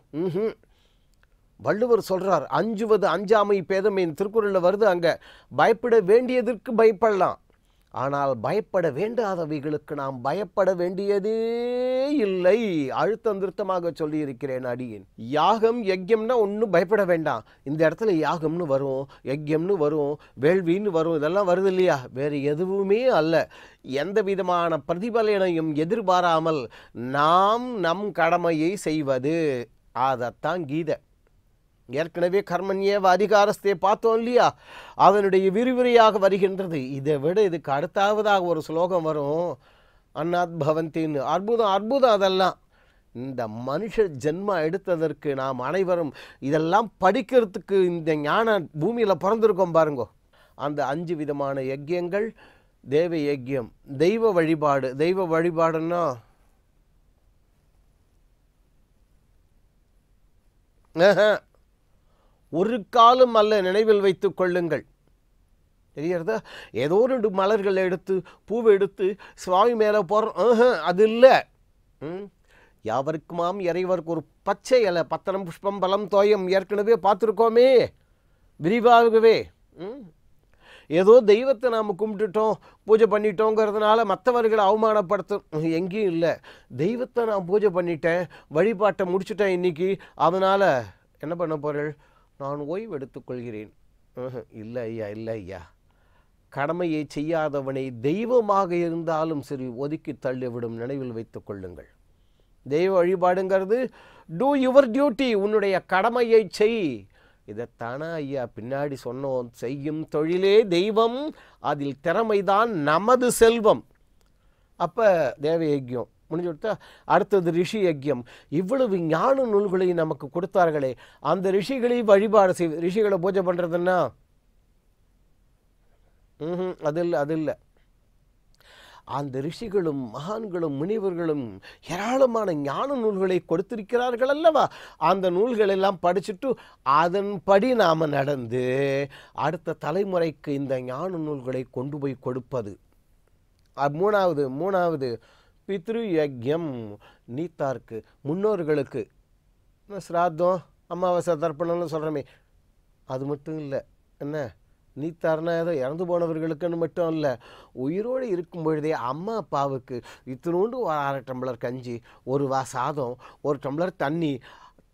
வள்ளுவர் சொல்கிறார், அஞ்சுவது அஞ்சாமை பேதமை திருக்குறளில் வருது. அங்கே பயப்பட வேண்டியதற்கு பயப்படலாம், ஆனால் பயப்பட வேண்டாதவைகளுக்கு நாம் பயப்பட வேண்டியதே இல்லை. அழுத்தம் திருத்தமாக சொல்லியிருக்கிறேன் அடியேன். யாகம் யஜ்யம்னா ஒன்றும் பயப்பட வேண்டாம். இந்த இடத்துல யாகம்னு வரும், யஜ்யம்னு வரும், வேள்வின்னு வரும், இதெல்லாம் வருது இல்லையா, வேறு எதுவுமே அல்ல. எந்த விதமான பிரதிபலனையும் எதிர்பாராமல் நாம் நம் கடமையை செய்வது, அதைத்தான் கீதை. ஏற்கனவே கர்மண்யேவ அதிகாரஸ்தே பார்த்தோம் இல்லையா, அதனுடைய விரிவுரையாக வருகின்றது. இதை விட இதுக்கு அடுத்தாவதாக ஒரு ஸ்லோகம் வரும், அன்னாத் பவந்தின்னு. அற்புதம் அதெல்லாம். இந்த மனுஷ ஜென்மா எடுத்ததற்கு நாம் அனைவரும் இதெல்லாம் படிக்கிறதுக்கு இந்த ஞான பூமியில் பிறந்திருக்கோம் பாருங்கோ. அந்த 5 விதமான யஜ்யங்கள். தேவ யஜ்யம், தெய்வ வழிபாடு. தெய்வ வழிபாடுன்னா ஒரு காலம் அல்ல, நினைவில் வைத்துக் கொள்ளுங்கள். தெரியறதா? ஏதோ 2 மலர்கள் எடுத்து பூவை எடுத்து சுவாமி மேலே போகிறோம், அது இல்லை. யாவருக்குமாம் இறைவருக்கு ஒரு பச்சை இலை, பத்திரம் புஷ்பம் பலம் தோயம் ஏற்கனவே பார்த்துருக்கோமே விரிவாகவே. ஏதோ தெய்வத்தை நாம் கும்பிட்டுட்டோம், பூஜை பண்ணிட்டோங்கிறதுனால மற்றவர்களை அவமானப்படுத்தும் எங்கேயும் இல்லை. தெய்வத்தை நான் பூஜை பண்ணிட்டேன், வழிபாட்டை முடிச்சுட்டேன் இன்னைக்கு, அதனால் என்ன பண்ண போகிறேன், நான் ஓய்வு எடுத்துக்கொள்கிறேன். இல்லை ஐயா, இல்லை ஐயா. கடமையை செய்யாதவனை தெய்வமாக இருந்தாலும் சரி ஒதுக்கி தள்ளிவிடும், நினைவில் வைத்துக் கொள்ளுங்கள். தெய்வ வழிபாடுங்கிறது டூ யுவர் டியூட்டி, உன்னுடைய கடமையை செய். இதைத்தானே ஐயா பின்னாடி சொன்னோம், செய்யும் தொழிலே தெய்வம், அதில் திறமைதான் நமது செல்வம். அப்போ தேவ யஜ்யம் முடிஞ்சு கொடுத்தா அடுத்தது ரிஷி யஜ்யம். இவ்வளவு ஞான நூல்களை நமக்கு கொடுத்தார்களே, அந்த ரிஷிகளை வழிபாடு செய். ரிஷிகளை பூஜை பண்ணுறதுன்னா அது இல்லை. அந்த ரிஷிகளும் மகான்களும் முனிவர்களும் ஏராளமான ஞான நூல்களை கொடுத்திருக்கிறார்கள் அல்லவா. அந்த நூல்கள் எல்லாம் படிச்சுட்டு அதன்படி நாம் நடந்து அடுத்த தலைமுறைக்கு இந்த ஞான நூல்களை கொண்டு போய் கொடுப்பது. மூணாவது பித்ரு யஜ்யம், நீத்தார்க்கு, முன்னோர்களுக்கு. சிராத்தம், அமாவாசை தர்ப்பணம்னு சொல்கிறோமே, அது மட்டும் இல்லை. என்ன நீத்தார்னா ஏதோ இறந்து போனவர்களுக்குன்னு மட்டும் இல்லை, உயிரோடு இருக்கும் பொழுதே அம்மா அப்பாவுக்கு இத்தினோண்டு ஒரு 1/2 டம்ளர் கஞ்சி, ஒரு சாதம், ஒரு டம்ளர் தண்ணி.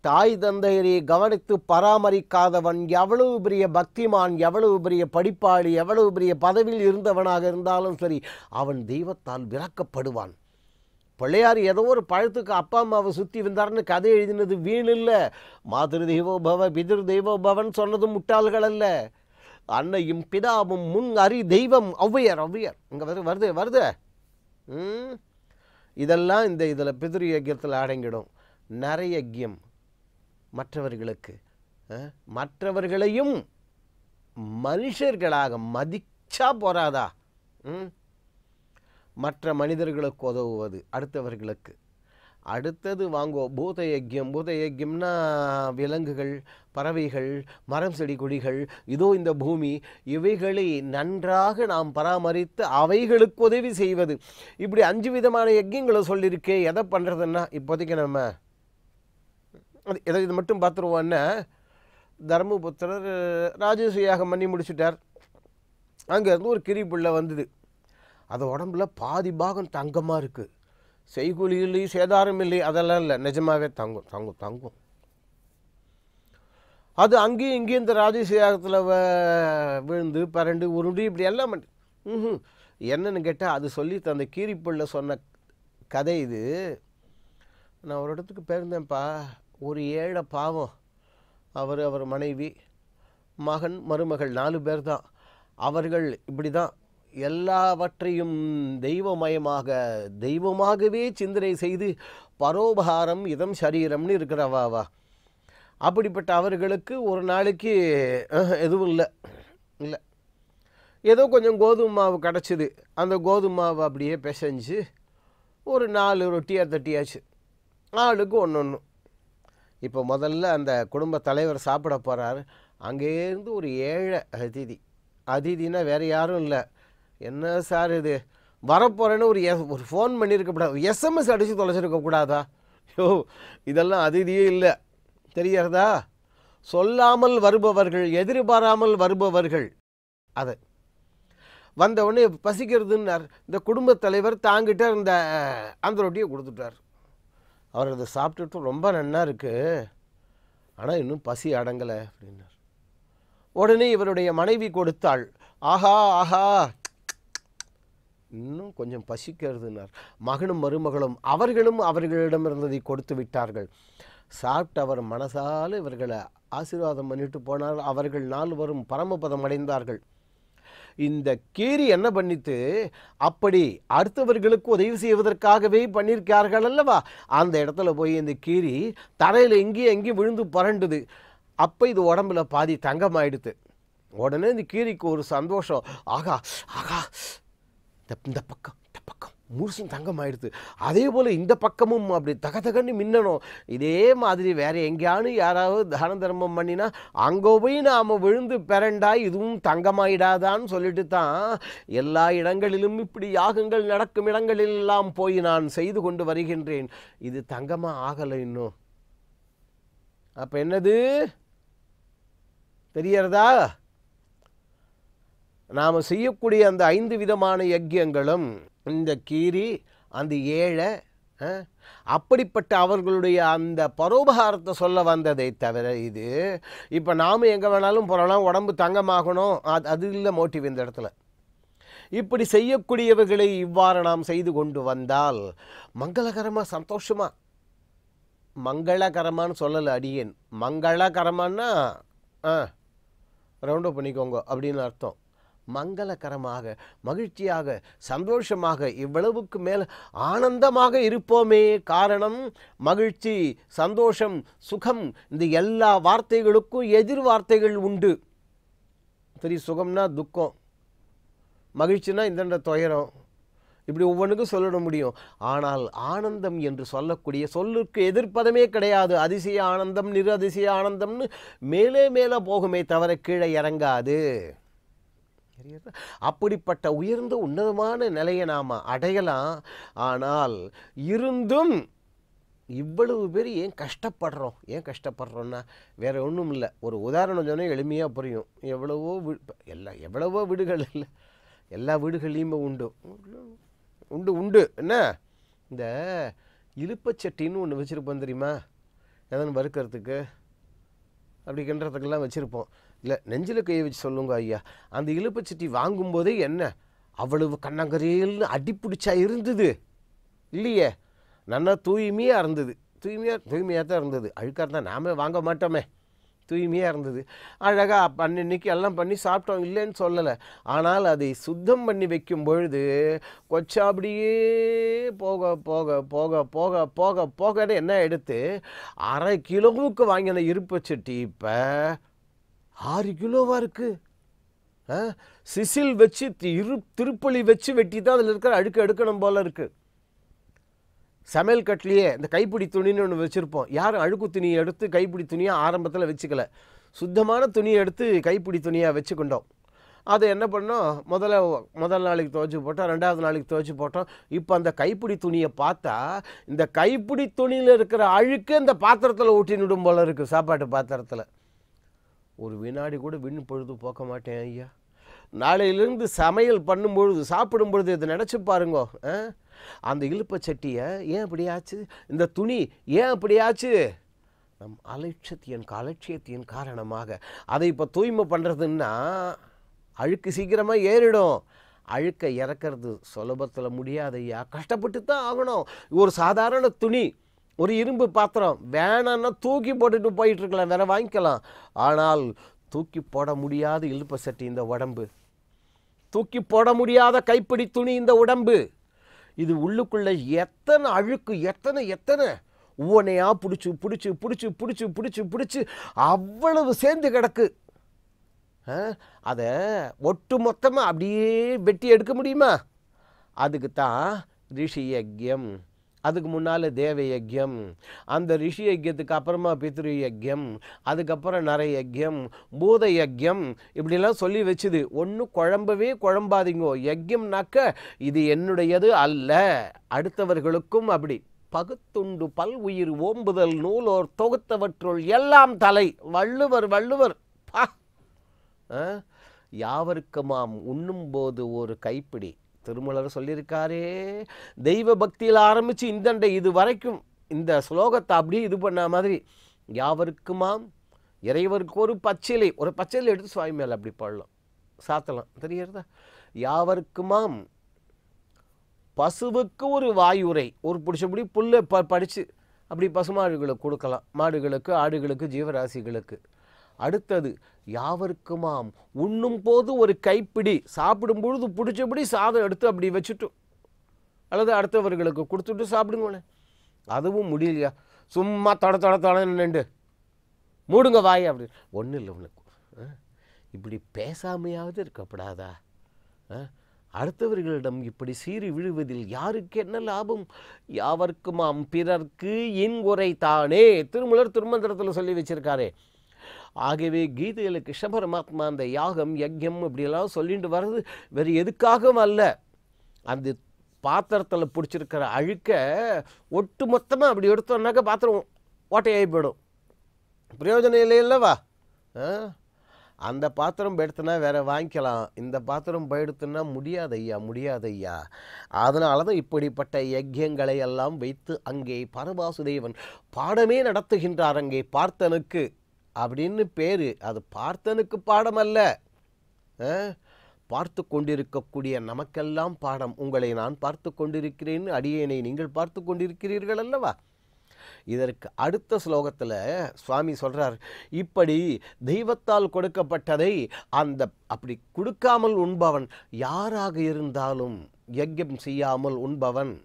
தாய் தந்தையரை கவனித்து பராமரிக்காதவன் எவ்வளவு பெரிய பக்திமான், எவ்வளவு பெரிய படிப்பாளி, எவ்வளவு பெரிய பதவியில் இருந்தவனாக இருந்தாலும் சரி, அவன் தெய்வத்தால் விலக்கப்படுவான். பிள்ளையார் ஏதோ ஒரு பழத்துக்கு அப்பா அம்மாவை சுற்றி வந்தார்னு கதை எழுதினது வீண் இல்லை. மாதிரு தெய்வோ பவ பிதிரு தெய்வோ பவன் சொன்னது முட்டாள்கள் அல்ல. அன்னையும் பிதாவும் முன் அறி தெய்வம் ஔவையர் இங்கே வருது. இதெல்லாம் இதில் பிதிரு யஜ்யத்தில் அடங்கிடும். நரயஜ்யம், மற்றவர்களுக்கு மற்றவர்களையும் மனுஷர்களாக மதிச்சா போறாதா, மற்ற மனிதர்களுக்கு உதவுவது அடுத்தவர்களுக்கு. அடுத்தது வாங்கோ பூத யஜ்யம். பூத யஜ்யம்னா விலங்குகள், பறவைகள், மரம் செடி கொடிகள், இதோ இந்த பூமி, இவைகளை நன்றாக நாம் பராமரித்து அவைகளுக்கு உதவி செய்வது. இப்படி 5 விதமான யஜ்யங்களை சொல்லியிருக்கே. எதை பண்ணுறதுன்னா இப்போதைக்கு நம்ம இது மட்டும் பார்த்துருவோன்னா, தர்மபுத்திரர் ராஜசூயாக பண்ணி முடிச்சுட்டார். அங்கேருந்து ஒரு கிரிப்புள்ள வந்தது. அது உடம்புல பாதி பாகம் தங்கமாக இருக்குது. செய்கூலி இல்லை, சேதாரம் இல்லை, அதெல்லாம் இல்லை, நிஜமாகவே தங்கும். அது அங்கேயும் இங்கேயும் இந்த ராஜசூயாகத்தில் விழுந்து பரண்டு உருண்டு இப்படி எல்லாம் பண்ணி என்னன்னு கேட்டால் அது சொல்லி அந்த கீரிப்புள்ள சொன்ன கதை இது. நான் ஒரு இடத்துக்கு போயிருந்தேன்ப்பா. ஒரு ஏழை பாவம், அவர் மனைவி, மகன், மருமகள் 4 பேர் தான். அவர்கள் இப்படி தான் எல்லாவற்றையும் தெய்வமாகவே சிந்தனை செய்து பரோபகாரம் இதம் சரீரம்னு இருக்கிறவாவா. அப்படிப்பட்ட அவர்களுக்கு ஒரு நாளைக்கு எதுவும் இல்லை, ஏதோ கொஞ்சம் கோதுமை மாவு கிடச்சிது. அந்த கோதுமை மாவு அப்படியே பிசைஞ்சு ஒரு 4 ரொட்டியாக தட்டியாச்சு, ஆளுக்கு ஒன்று. இப்போ முதல்ல அந்த குடும்ப தலைவர் சாப்பிட போகிறார். அங்கேருந்து ஒரு ஏழை அதிதினா வேறு யாரும் இல்லை. என்ன சார் இது, வரப்போகிறேன்னு ஒரு ஃபோன் பண்ணியிருக்கக்கூடாது, எஸ்எம்எஸ் அடித்து தொலைச்சிருக்கக்கூடாதா? யோ, இதெல்லாம் அதிதியே இல்லை, தெரியறதா? சொல்லாமல் வருபவர்கள், எதிர்பாராமல் வருபவர்கள். அதை வந்தவுடனே பசிக்கிறதுன்னார். இந்த குடும்பத் தலைவர் தாங்கிட்ட அந்த ரொட்டியை கொடுத்துட்டார். அவர் அதை சாப்பிட்டுட்டு ரொம்ப நன்னா இருக்குது, ஆனால் இன்னும் பசி அடங்கலை அப்படின்னார். உடனே இவருடைய மனைவி கொடுத்தாள். ஆஹா, இன்னும் கொஞ்சம் பசிக்கிறதுனார். மகனும் மருமகளும் அவர்களும் அவர்களிடம் இருந்ததை கொடுத்து விட்டார்கள். சாப்பிட்டு அவர் மனசால் இவர்களை ஆசீர்வாதம் பண்ணிட்டு போனார். அவர்கள் 4 பரமபதம் அடைந்தார்கள். இந்த கீரி என்ன பண்ணிட்டு அப்படி அடுத்தவர்களுக்கு உதவி செய்வதற்காகவே பண்ணியிருக்கார்கள் அல்லவா. அந்த இடத்துல போய் இந்த கீரி தரையில் எங்கேயும் விழுந்து பரண்டுது. அப்போ இது உடம்புல பாதி தங்கமாயிடுது. உடனே இந்த கீரிக்கு ஒரு சந்தோஷம். ஆகா, இந்த பக்கம் முழுசும் தங்கமாயிடுது. அதே போல் இந்த பக்கமும் அப்படி தகதகன்னு மின்னணும். இதே மாதிரி வேறு எங்கேயானு யாராவது தான தர்மம் பண்ணினா அங்கே போய் நாம் விழுந்து பிறண்டாய் இதுவும் தங்கமாயிடாதான்னு சொல்லிட்டு தான் எல்லா இடங்களிலும் இப்படி யாகங்கள் நடக்கும் இடங்களிலெல்லாம் போய் நான் செய்து கொண்டு வருகின்றேன். இது தங்கமாக ஆகலை இன்னும். அப்போ என்னது தெரியறதா? நாம் செய்யக்கூடிய அந்த 5 விதமான யஜ்யங்களும் இந்த கீரி அந்த ஏழை அப்படிப்பட்ட அவர்களுடைய அந்த பரோபகாரத்தை சொல்ல வந்ததை தவிர இது இப்போ நாம் எங்கே வேணாலும் போகலாம், உடம்பு தங்கமாகணும், அது இல்லை மோட்டிவ் இந்த இடத்துல. இப்படி செய்யக்கூடியவர்களை இவ்வாறு நாம் செய்து கொண்டு வந்தால் மங்களகரமாக சந்தோஷமாக, மங்களகரமானு சொல்லலை அடியேன், மங்களகரமானா ரவுண்டப் பண்ணிக்கோங்க அப்படின்னு அர்த்தம். மங்களகரமாக, மகிழ்ச்சியாக, சந்தோஷமாக, இவ்வளவுக்கு மேல் ஆனந்தமாக இருப்போமே. காரணம் மகிழ்ச்சி, சந்தோஷம், சுகம், இந்த எல்லா வார்த்தைகளுக்கும் எதிர் வார்த்தைகள் உண்டு. சரி, சுகம்னா துக்கம், மகிழ்ச்சினா இந்த துயரம், இப்படி ஒவ்வொன்றுக்கும் சொல்லிட முடியும். ஆனால் ஆனந்தம் என்று சொல்லக்கூடிய சொல்லுக்கு எதிர்ப்பதமே கிடையாது. அதிசய ஆனந்தம், நிரு அதிசய ஆனந்தம்னு மேலே மேலே போகுமே தவிர கீழே இறங்காது. அப்படிப்பட்ட உயர்ந்த உன்னதமான நிலையை நாம் அடையலாம். ஆனால் இருந்தும் இவ்வளவு பேர் ஏன் கஷ்டப்படுறோம்? ஏன் கஷ்டப்படுறோன்னா வேறு ஒன்றும் இல்லை. ஒரு உதாரணம் சொன்னால் எளிமையாக புரியும். எவ்வளவோ வீடுகள் இல்லை, எல்லா வீடுகள்லையுமே உண்டு உண்டு உண்டு என்ன, இந்த இலுப்பச்சட்டின்னு ஒன்று வச்சுருப்போம் தெரியுமா, எதன்னு வறுக்கிறதுக்கு அப்படி கிண்டுறதுக்கெல்லாம் வச்சுருப்போம். இல்லை, நெஞ்சில் கையை வச்சு சொல்லுங்க ஐயா, அந்த இலுப்பச்சட்டி வாங்கும்போதே என்ன அவ்வளவு கண்ணங்கரையில்னு அடிப்பிடிச்சா இருந்தது இல்லையே, நல்லா தூய்மையாக இருந்தது. தூய்மையாக தான் இருந்தது. அழுக்காக இருந்தால் நாமே வாங்க மாட்டோமே. தூய்மையாக இருந்தது, அழகாக அன்னைக்கு எல்லாம் பண்ணி சாப்பிட்டோம், இல்லைன்னு சொல்லலை. ஆனால் அதை சுத்தம் பண்ணி வைக்கும் பொழுது கொச்சா அப்படியே போக போக போக போக போக போகன்னு என்ன எடுத்து 1/2 கிலோவுக்கு வாங்கின இருப்புச்சட்டி இப்போ 6 கிலோவாக இருக்குது. சிசில் வச்சு திருப்பலி வச்சு வெட்டி தான் அதில் இருக்கிற அழுக்கு எடுக்கணும் போல் இருக்குது. சமையல் கட்டிலேயே இந்த கைப்பிடி துணின்னு ஒன்று வச்சுருப்போம். யாரும் அழுக்கு துணியை எடுத்து கைப்பிடி துணியாக ஆரம்பத்தில் வச்சுக்கல, சுத்தமான துணியை எடுத்து கைப்பிடி துணியாக வச்சுக்கொண்டோம். அதை என்ன பண்ணோம், முதல் நாளைக்கு துவைச்சி போட்டோம், 2வது நாளைக்கு துவைச்சி போட்டோம். இப்போ அந்த கைப்பிடி துணியை பார்த்தா இந்த கைப்பிடி துணியில் இருக்கிற அழுக்கு அந்த பாத்திரத்தில் ஊட்டினுடும் போல இருக்குது. சாப்பாட்டு பாத்திரத்தில் ஒரு வினாடி கூட விண்ணு பொழுது போக்க மாட்டேன் ஐயா. நாளையிலிருந்து சமையல் பண்ணும்பொழுது சாப்பிடும் பொழுது இதை நினச்சி பாருங்க. அந்த இலுப்பச்சட்டியை ஏன் அப்படி ஆச்சு, இந்த துணி ஏன் அப்படி ஆச்சு, நம் அலட்சியத்தின் காரணமாக. அதை இப்போ தூய்மை பண்ணுறதுன்னா அழுக்கு சீக்கிரமாக ஏறிடும். அழுக்கை இறக்கிறது சுலபத்தில் முடியாது ஐயா, கஷ்டப்பட்டு தான் ஆகணும். ஒரு சாதாரண துணி, ஒரு இரும்பு பாத்திரம் வேணான்னா தூக்கி போட்டுட்டு போயிட்டுருக்கலாம், வேற வாங்கிக்கலாம். ஆனால் தூக்கி போட முடியாத இலுப்பச்சட்டி இந்த உடம்பு, தூக்கி போட முடியாத கைப்பிடி துணி இந்த உடம்பு. இது உள்ளுக்குள்ளே எத்தனை அழுக்கு, எத்தனை ஒவ்வொன்றையாக பிடிச்சி அவ்வளவு சேர்ந்து கிடக்கு. அதை ஒட்டு மொத்தமாக அப்படியே வெட்டி எடுக்க முடியுமா? அதுக்கு தான் ரிஷி யஜ்யம், அதுக்கு முன்னால் தேவ யஜ்யம், அந்த ரிஷி யஜ்யத்துக்கு அப்புறமா பித்ரு யஜ்யம், அதுக்கப்புறம் நர யஜ்யம், பூத யஜ்யம், இப்படிலாம் சொல்லி வச்சுது. ஒன்று குழம்பாதீங்கோ. யஜ்யம்னாக்க இது என்னுடையது அல்ல, அடுத்தவர்களுக்கும் அப்படி. பகுத்துண்டு பல் உயிர் ஓம்புதல் நூலோர் தொகுத்தவற்றுள் எல்லாம் தலை. வள்ளுவர் பா. யாவருக்குமாம் உண்ணும் போது ஒரு கைப்பிடி. திருமலர் சொல்லியிருக்காரே, தெய்வ பக்தியில் ஆரம்பித்து இந்தண்டை இது வரைக்கும் இந்த ஸ்லோகத்தை அப்படியே இது பண்ண மாதிரி, யாவருக்குமாம் இறைவருக்கு ஒரு பச்சிலை எடுத்து சுவாமி மேலே அப்படி போடலாம், சாத்தலாம், தெரியுறதா? யாவருக்குமாம் பசுவுக்கு ஒரு வாயுரை, ஒரு பிடிச்சபடி புல்லை படித்து அப்படி பசுமாடுகளுக்கு கொடுக்கலாம், மாடுகளுக்கு, ஆடுகளுக்கு, ஜீவராசிகளுக்கு. அடுத்தது யாவருக்குமாம் உண்ணும் போது ஒரு கைப்பிடி, சாப்பிடும் பொழுது பிடிச்சபடி சாதம் எடுத்து அப்படி வச்சுட்டு அல்லது அடுத்தவர்களுக்கு கொடுத்துட்டு சாப்பிடுங்களே. அதுவும் முடியலையா, சும்மா தொட நின்று மூடுங்க வாய் அப்படி. ஒன்றும் இல்லை, உனக்கு இப்படி பேசாமையாவது இருக்கப்படாதா? அடுத்தவர்களிடம் இப்படி சீறி விழுவதில் யாருக்கு என்ன லாபம்? யாவர்க்குமாம் பிறர்க்கு இன்குறை தானே. திருமூலர் திருமந்திரத்தில் சொல்லி வச்சிருக்காரே. ஆகவே கீதையில் கிருஷ்ண பரமாத்மா அந்த யாகம் யஜ்யம் இப்படியெல்லாம் சொல்லிட்டு வர்றது வேறு எதுக்காகவும் அல்ல. அந்த பாத்திரத்தில் பிடிச்சிருக்கிற அழுக்க ஒட்டு மொத்தமாக அப்படி எடுத்தோம்னாக்க பாத்திரம் ஓட்டையாகி போயிடும். பிரயோஜனம் இல்லை இல்லவா? அந்த பாத்திரம் போயிடுத்துனா வேற வாங்கிக்கலாம், இந்த பாத்திரம் போயிடுத்துன்னா முடியாதையா முடியாதையா. அதனால தான் இப்படிப்பட்ட யஜ்யங்களை எல்லாம் வைத்து அங்கே பரவாசுதேவன் பாடமே நடத்துகின்றார். அங்கே பார்த்தனுக்கு அப்படின்னு பேர். அது பார்த்தனுக்கு பாடம் அல்ல, பார்த்து கொண்டிருக்கக்கூடிய நமக்கெல்லாம் பாடம். உங்களை நான் பார்த்து கொண்டிருக்கிறேன், அடியேனை நீங்கள் பார்த்து கொண்டிருக்கிறீர்கள் அல்லவா? இதற்கு அடுத்த ஸ்லோகத்தில் சுவாமி சொல்கிறார், இப்படி தெய்வத்தால் கொடுக்கப்பட்டதை அப்படி கொடுக்காமல் உண்பவன் யாராக இருந்தாலும், யஜ்யம் செய்யாமல் உண்பவன்,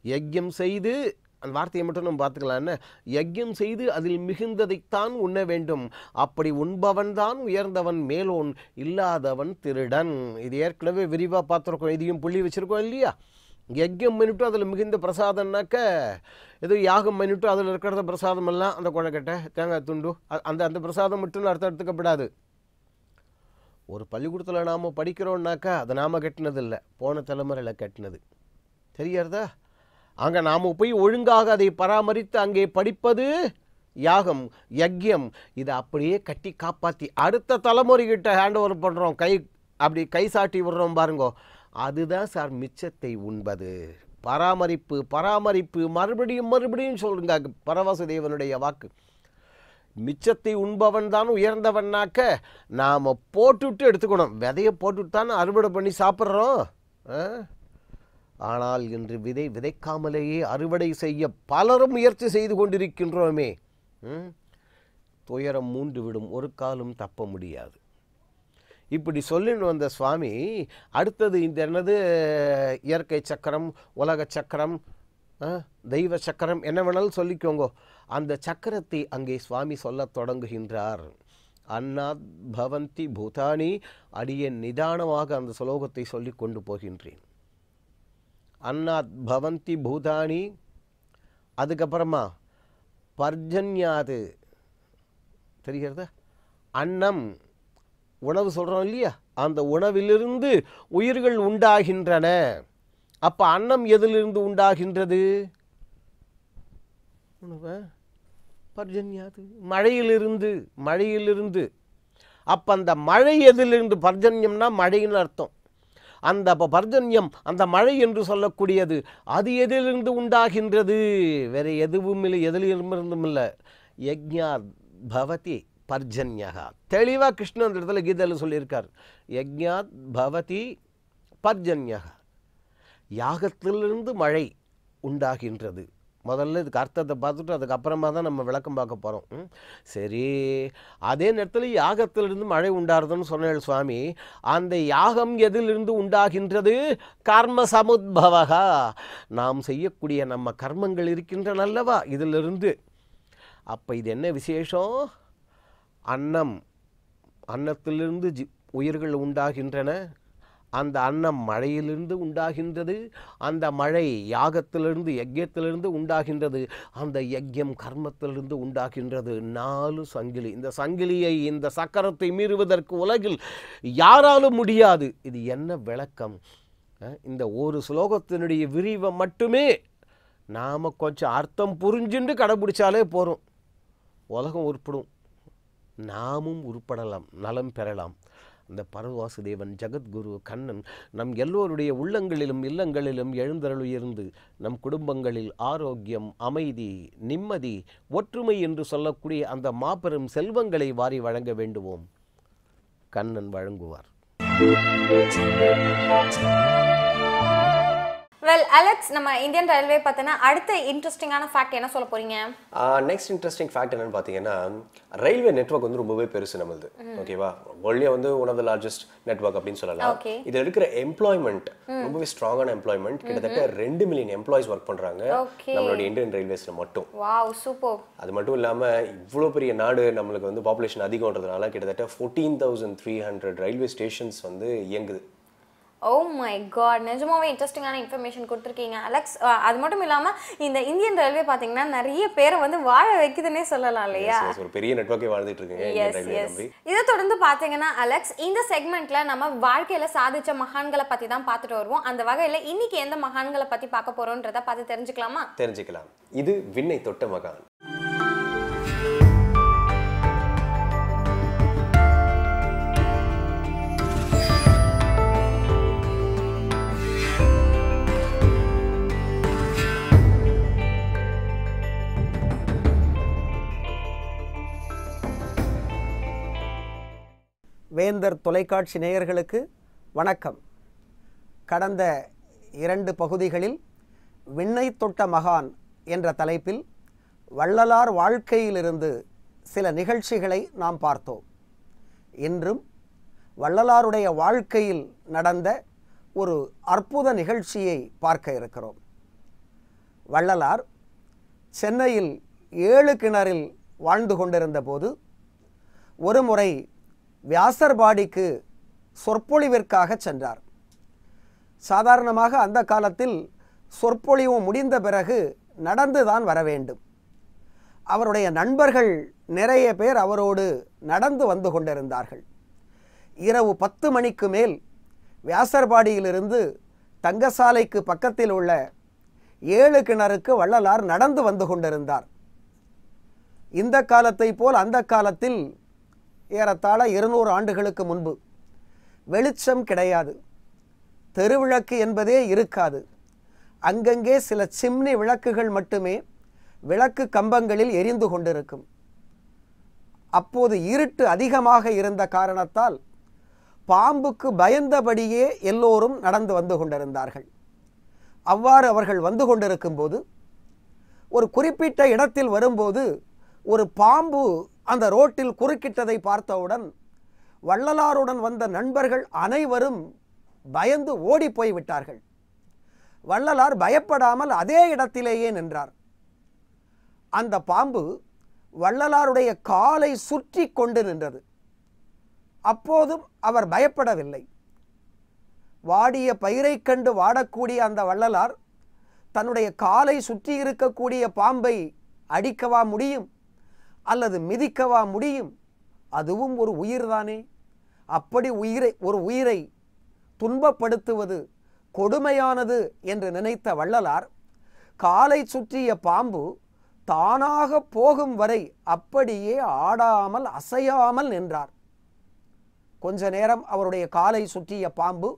யஜ்யம் செய்து, அந்த வார்த்தையை மட்டும் நம்ம பார்த்துக்கலாம் என்ன, யஜ்யம் செய்து அதில் மிகுந்ததைத்தான் உண்ண வேண்டும், அப்படி உண்பவன் தான் உயர்ந்தவன், மேலோன் இல்லாதவன் திருடன். இது ஏற்கனவே விரிவாக பார்த்துருக்கோம், இதையும் புள்ளி வச்சுருக்கோம் இல்லையா? யஜ்யம் பண்ணிட்டு அதில் மிகுந்த பிரசாதம்னாக்க, ஏதோ யாகம் பண்ணிட்டு அதில் இருக்கிறத பிரசாதமெல்லாம் அந்த குழக்கட்டை தேங்காய் துண்டு அந்த பிரசாதம் மட்டும் அர்த்தம் எடுத்துக்கப்படாது. ஒரு பள்ளிக்கூடத்தில் நாம் படிக்கிறோம்னாக்கா அதை நாம் கட்டினதில்லை, போன தலைமுறையில் கட்டினது. தெரியாதா? அங்கே நாம் போய் ஒழுங்காக அதை பராமரித்து அங்கே படிப்பது யாகம், யஜ்யம். இதை அப்படியே கட்டி காப்பாற்றி அடுத்த தலைமுறைகிட்ட ஹேண்ட் ஓவர் பண்ணுறோம், அப்படி கை சாட்டி விடுறோம் பாருங்கோ. அதுதான் சார் மிச்சத்தை உண்பது. பராமரிப்பு பராமரிப்பு மறுபடியும் மறுபடியும் சொல்லுங்க பரவாசுதேவனுடைய வாக்கு. மிச்சத்தை உண்பவன் தான் உயர்ந்தவன்னாக்க நாம் போட்டுவிட்டு எடுத்துக்கணும். விதையை போட்டுவிட்டு தான் அறுவடை பண்ணி சாப்பிட்றோம். ஆனால் இன்று விதைக்காமலேயே அறுவடை செய்ய பலரும் முயற்சி செய்து கொண்டிருக்கின்றோமே. துயரம் மூண்டு விடும், ஒரு காலம் தப்ப முடியாது. இப்படி சொல்லின்னு வந்த சுவாமி அடுத்தது இந்த என்னது இயற்கை சக்கரம், உலக சக்கரம், தெய்வ சக்கரம், என்ன வேணாலும் சொல்லிக்கோங்க. அந்த சக்கரத்தை அங்கே சுவாமி சொல்ல தொடங்குகின்றார். அன்னாத் பவந்தி பூதானி. அடியேன் நிதானமாக அந்த ஸ்லோகத்தை சொல்லி கொண்டு போகின்றேன். அன்னாத் பவந்தி பூதானி. அதுக்கப்புறமா பர்ஜன்யாது, தெரிகிறதா? அன்னம் உணவு சொல்கிறோம் இல்லையா, அந்த உணவிலிருந்து உயிர்கள் உண்டாகின்றன. அப்போ அன்னம் எதிலிருந்து உண்டாகின்றது? பர்ஜன்யாது, மழையிலிருந்து. அப்போ அந்த மழை எதிலிருந்து? பர்ஜன்யம்னா மழைன்னு அர்த்தம். அந்த பர்ஜன்யம், அந்த மழை என்று சொல்லக்கூடியது, அது எதிலிருந்து உண்டாகின்றது? வேற எதுவும் இல்லை, எதிலிருந்தும் இல்லை. யஜ்ஞாத் பவதி பர்ஜன்யா. தெளிவாக கிருஷ்ணன் அந்த இடத்துல கீதையில் சொல்லியிருக்கார். யஜ்ஞாத் பவதி பர்ஜன்யா. யாகத்திலிருந்து மழை உண்டாகின்றது. முதல்ல இதுக்கு அர்த்தத்தை பார்த்துட்டு அதுக்கப்புறமா தான் நம்ம விளக்கம் பார்க்க போகிறோம். சரி, அதே நேரத்தில் யாகத்திலிருந்து மழை உண்டாருதுன்னு சொன்ன சுவாமி, அந்த யாகம் எதிலிருந்து உண்டாகின்றது? கர்ம சமுத்பவகா. நாம் செய்யக்கூடிய நம்ம கர்மங்கள் இருக்கின்றன அல்லவா, இதிலிருந்து. அப்போ இது என்ன விசேஷம்? அன்னத்திலிருந்து உயிர்கள் உண்டாகின்றன. அந்த அன்னம் மழையிலிருந்து உண்டாகின்றது. அந்த மழை யாகத்திலிருந்து, யஜ்யத்திலிருந்து உண்டாகின்றது. அந்த யஜ்யம் கர்மத்திலிருந்து உண்டாகின்றது. 4 சங்கிலி. இந்த சங்கிலியை, இந்த சக்கரத்தை மீறுவதற்கு உலகில் யாராலும் முடியாது. இது என்ன விளக்கம்? இந்த ஒரு ஸ்லோகத்தினுடைய விரிவை மட்டுமே நாம் கொஞ்சம் அர்த்தம் புரிஞ்சுட்டு கடைபிடிச்சாலே போகிறோம். உலகம் உருப்படும், நாமும் உருப்படலாம், நலம் பெறலாம். அந்த பரவாசுதேவன் ஜகத்குரு கண்ணன் நம் எல்லோருடைய உள்ளங்களிலும் இல்லங்களிலும் எழுந்தருளியிருந்து நம் குடும்பங்களில் ஆரோக்கியம், அமைதி, நிம்மதி, ஒற்றுமை என்று சொல்லக்கூடிய அந்த மாபெரும் செல்வங்களை வாரி வழங்க வேண்டுவோம். கண்ணன் வழங்குவார். வெல் அலெக்ஸ், நம்ம இந்தியன் ரயில்வே பார்த்தோன்னா அடுத்த இன்ட்ரெஸ்டிங்கான ஃபேக்ட் என்ன சொல்ல போறீங்க? நெக்ஸ்ட் இன்ட்ரெஸ்டிங் ஃபேக்ட் என்னன்னு பார்த்தீங்கன்னா, ரயில்வே நெட்வொர்க் வந்து ரொம்பவே பெருசு நம்மளுது. ஓகேவா? வேர்ல்ட்லயே வந்து one of the largest network அப்படின்னு சொல்லலாம். இதில் இருக்கிற எம்ப்ளாய்மெண்ட் ரொம்பவே ஸ்ட்ராங்கான எம்ப்ளாய்மெண்ட். கிட்டத்தட்ட 2 மில்லியன் எம்ப்ளாயிஸ் ஒர்க் பண்றாங்க நம்மளுடைய இந்தியன் ரயில்வேஸ்ல மட்டும். Wow, super. அது மட்டும் இல்லாம இவ்வளோ பெரிய நாடு, நம்மளுக்கு வந்து பாப்புலேஷன் அதிகம்ன்றதுனால கிட்டத்தட்ட 14,300 ரயில்வே ஸ்டேஷன்ஸ் வந்து இயங்குது. ஓ மை காட், நிஜமாவே இன்ட்ரெஸ்டிங்கான இன்ஃபர்மேஷன் கொடுத்துருக்கீங்க அலெக்ஸ். அது மட்டும் இல்லாமல் இந்த இந்தியன் ரயில்வே பார்த்தீங்கன்னா நிறைய பேரை வந்து வாழ வைக்குதுன்னே சொல்லலாம் இல்லையா? ஒரு பெரிய நெட்வொர்க்கே வாழ்ந்துட்டு இருக்குங்க. இதை தொடர்ந்து பார்த்தீங்கன்னா அலெக்ஸ், இந்த செக்மெண்ட்ல நம்ம வாழ்க்கையில சாதிச்ச மகான்களை பத்தி தான் பார்த்துட்டு வருவோம். அந்த வகையில இன்னைக்கு எந்த மகான்களை பத்தி பார்க்க போறோம்ன்றத பார்த்து தெரிஞ்சுக்கலாமா? தெரிஞ்சுக்கலாம். இது விண்ணை தொட்ட மகான். வேந்தர் தொலைக்காட்சி நேயர்களுக்கு வணக்கம். கடந்த 2 பகுதிகளில் விண்ணை தொட்ட மகான் என்ற தலைப்பில் வள்ளலார் வாழ்க்கையிலிருந்து சில நிகழ்ச்சிகளை நாம் பார்த்தோம். இன்றும் வள்ளலாருடைய வாழ்க்கையில் நடந்த ஒரு அற்புத நிகழ்ச்சியை பார்க்க இருக்கிறோம். வள்ளலார் சென்னையில் 7 கிணறில் வாழ்ந்து கொண்டிருந்த போது ஒரு முறை வியாசர்பாடிக்கு சொற்பொழிவிற்காக சென்றார். சாதாரணமாக அந்த காலத்தில் சொற்பொழிவு முடிந்த பிறகு நடந்துதான் வர வேண்டும். அவருடைய நண்பர்கள் நிறைய பேர் அவரோடு நடந்து வந்து கொண்டிருந்தார்கள். இரவு 10 மணிக்கு மேல் வியாசர்பாடியிலிருந்து தங்கசாலைக்கு பக்கத்தில் உள்ள 7 கிணறுக்கு வள்ளலார் நடந்து வந்து கொண்டிருந்தார். இந்த காலத்தை போல் அந்த காலத்தில் ஏறத்தாழ 200 ஆண்டுகளுக்கு முன்பு வெளிச்சம் கிடையாது, தெருவிளக்கு என்பதே இருக்காது. அங்கங்கே சில சிம்னி விளக்குகள் மட்டுமே விளக்கு கம்பங்களில் எரிந்து கொண்டிருக்கும். அப்போது இருட்டு அதிகமாக இருந்த காரணத்தால் பாம்புக்கு பயந்தபடியே எல்லோரும் நடந்து வந்து கொண்டிருந்தார்கள். அவ்வாறு அவர்கள் வந்து கொண்டிருக்கும் போது ஒரு குறிப்பிட்ட இடத்தில் வரும்போது ஒரு பாம்பு அந்த ரோட்டில் குறுக்கிட்டதை பார்த்தவுடன் வள்ளலாருடன் வந்த நண்பர்கள் அனைவரும் பயந்து ஓடி போய் விட்டார்கள். வள்ளலார் பயப்படாமல் அதே இடத்திலேயே நின்றார். அந்த பாம்பு வள்ளலாருடைய காலை சுற்றி கொண்டு நின்றது. அப்போதும் அவர் பயப்படவில்லை. வாடிய பயிரை கண்டு வாடக்கூடிய அந்த வள்ளலார் தன்னுடைய காலை சுற்றி இருக்கக்கூடிய பாம்பை அடிக்கவா முடியும் அல்லது மிதிக்கவா முடியும்? அதுவும் ஒரு உயிர்தானே. அப்படி ஒரு உயிரை துன்பப்படுத்துவது கொடுமையானது என்று நினைத்த வள்ளலார் காலை சுற்றிய பாம்பு தானாக போகும் வரை அப்படியே ஆடாமல் அசையாமல் நின்றார். கொஞ்ச நேரம் அவருடைய காலை சுற்றிய பாம்பு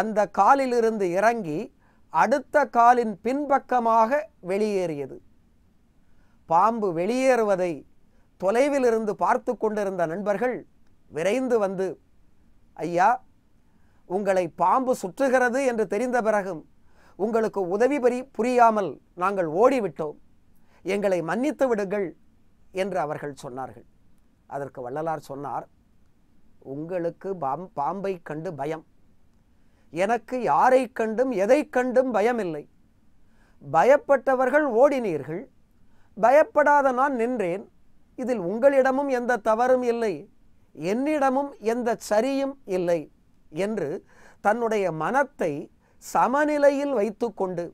அந்த காலிலிருந்து இறங்கி அடுத்த காலின் பின்பக்கமாக வெளியேறியது. பாம்பு வெளியேறுவதை தொலைவில் இருந்து பார்த்து கொண்டிருந்த நண்பர்கள் விரைந்து வந்து, ஐயா, உங்களை பாம்பு சுற்றுகிறது என்று தெரிந்த பிறகும் உங்களுக்கு உதவி புரியாமல் நாங்கள் ஓடிவிட்டோம், எங்களை மன்னித்து விடுங்கள் என்று அவர்கள் சொன்னார்கள். அதற்கு வள்ளலார் சொன்னார், உங்களுக்கு பாம்பை கண்டு பயம், எனக்கு யாரை கண்டும் எதை கண்டும் பயமில்லை. பயப்பட்டவர்கள் ஓடினீர்கள், பயப்படாத நான் நின்றேன். இதில் உங்களிடமும் எந்த தவறும் இல்லை, என்னிடமும் எந்த சரியும் இல்லை என்று தன்னுடைய மனத்தை சமநிலையில் வைத்து கொண்டு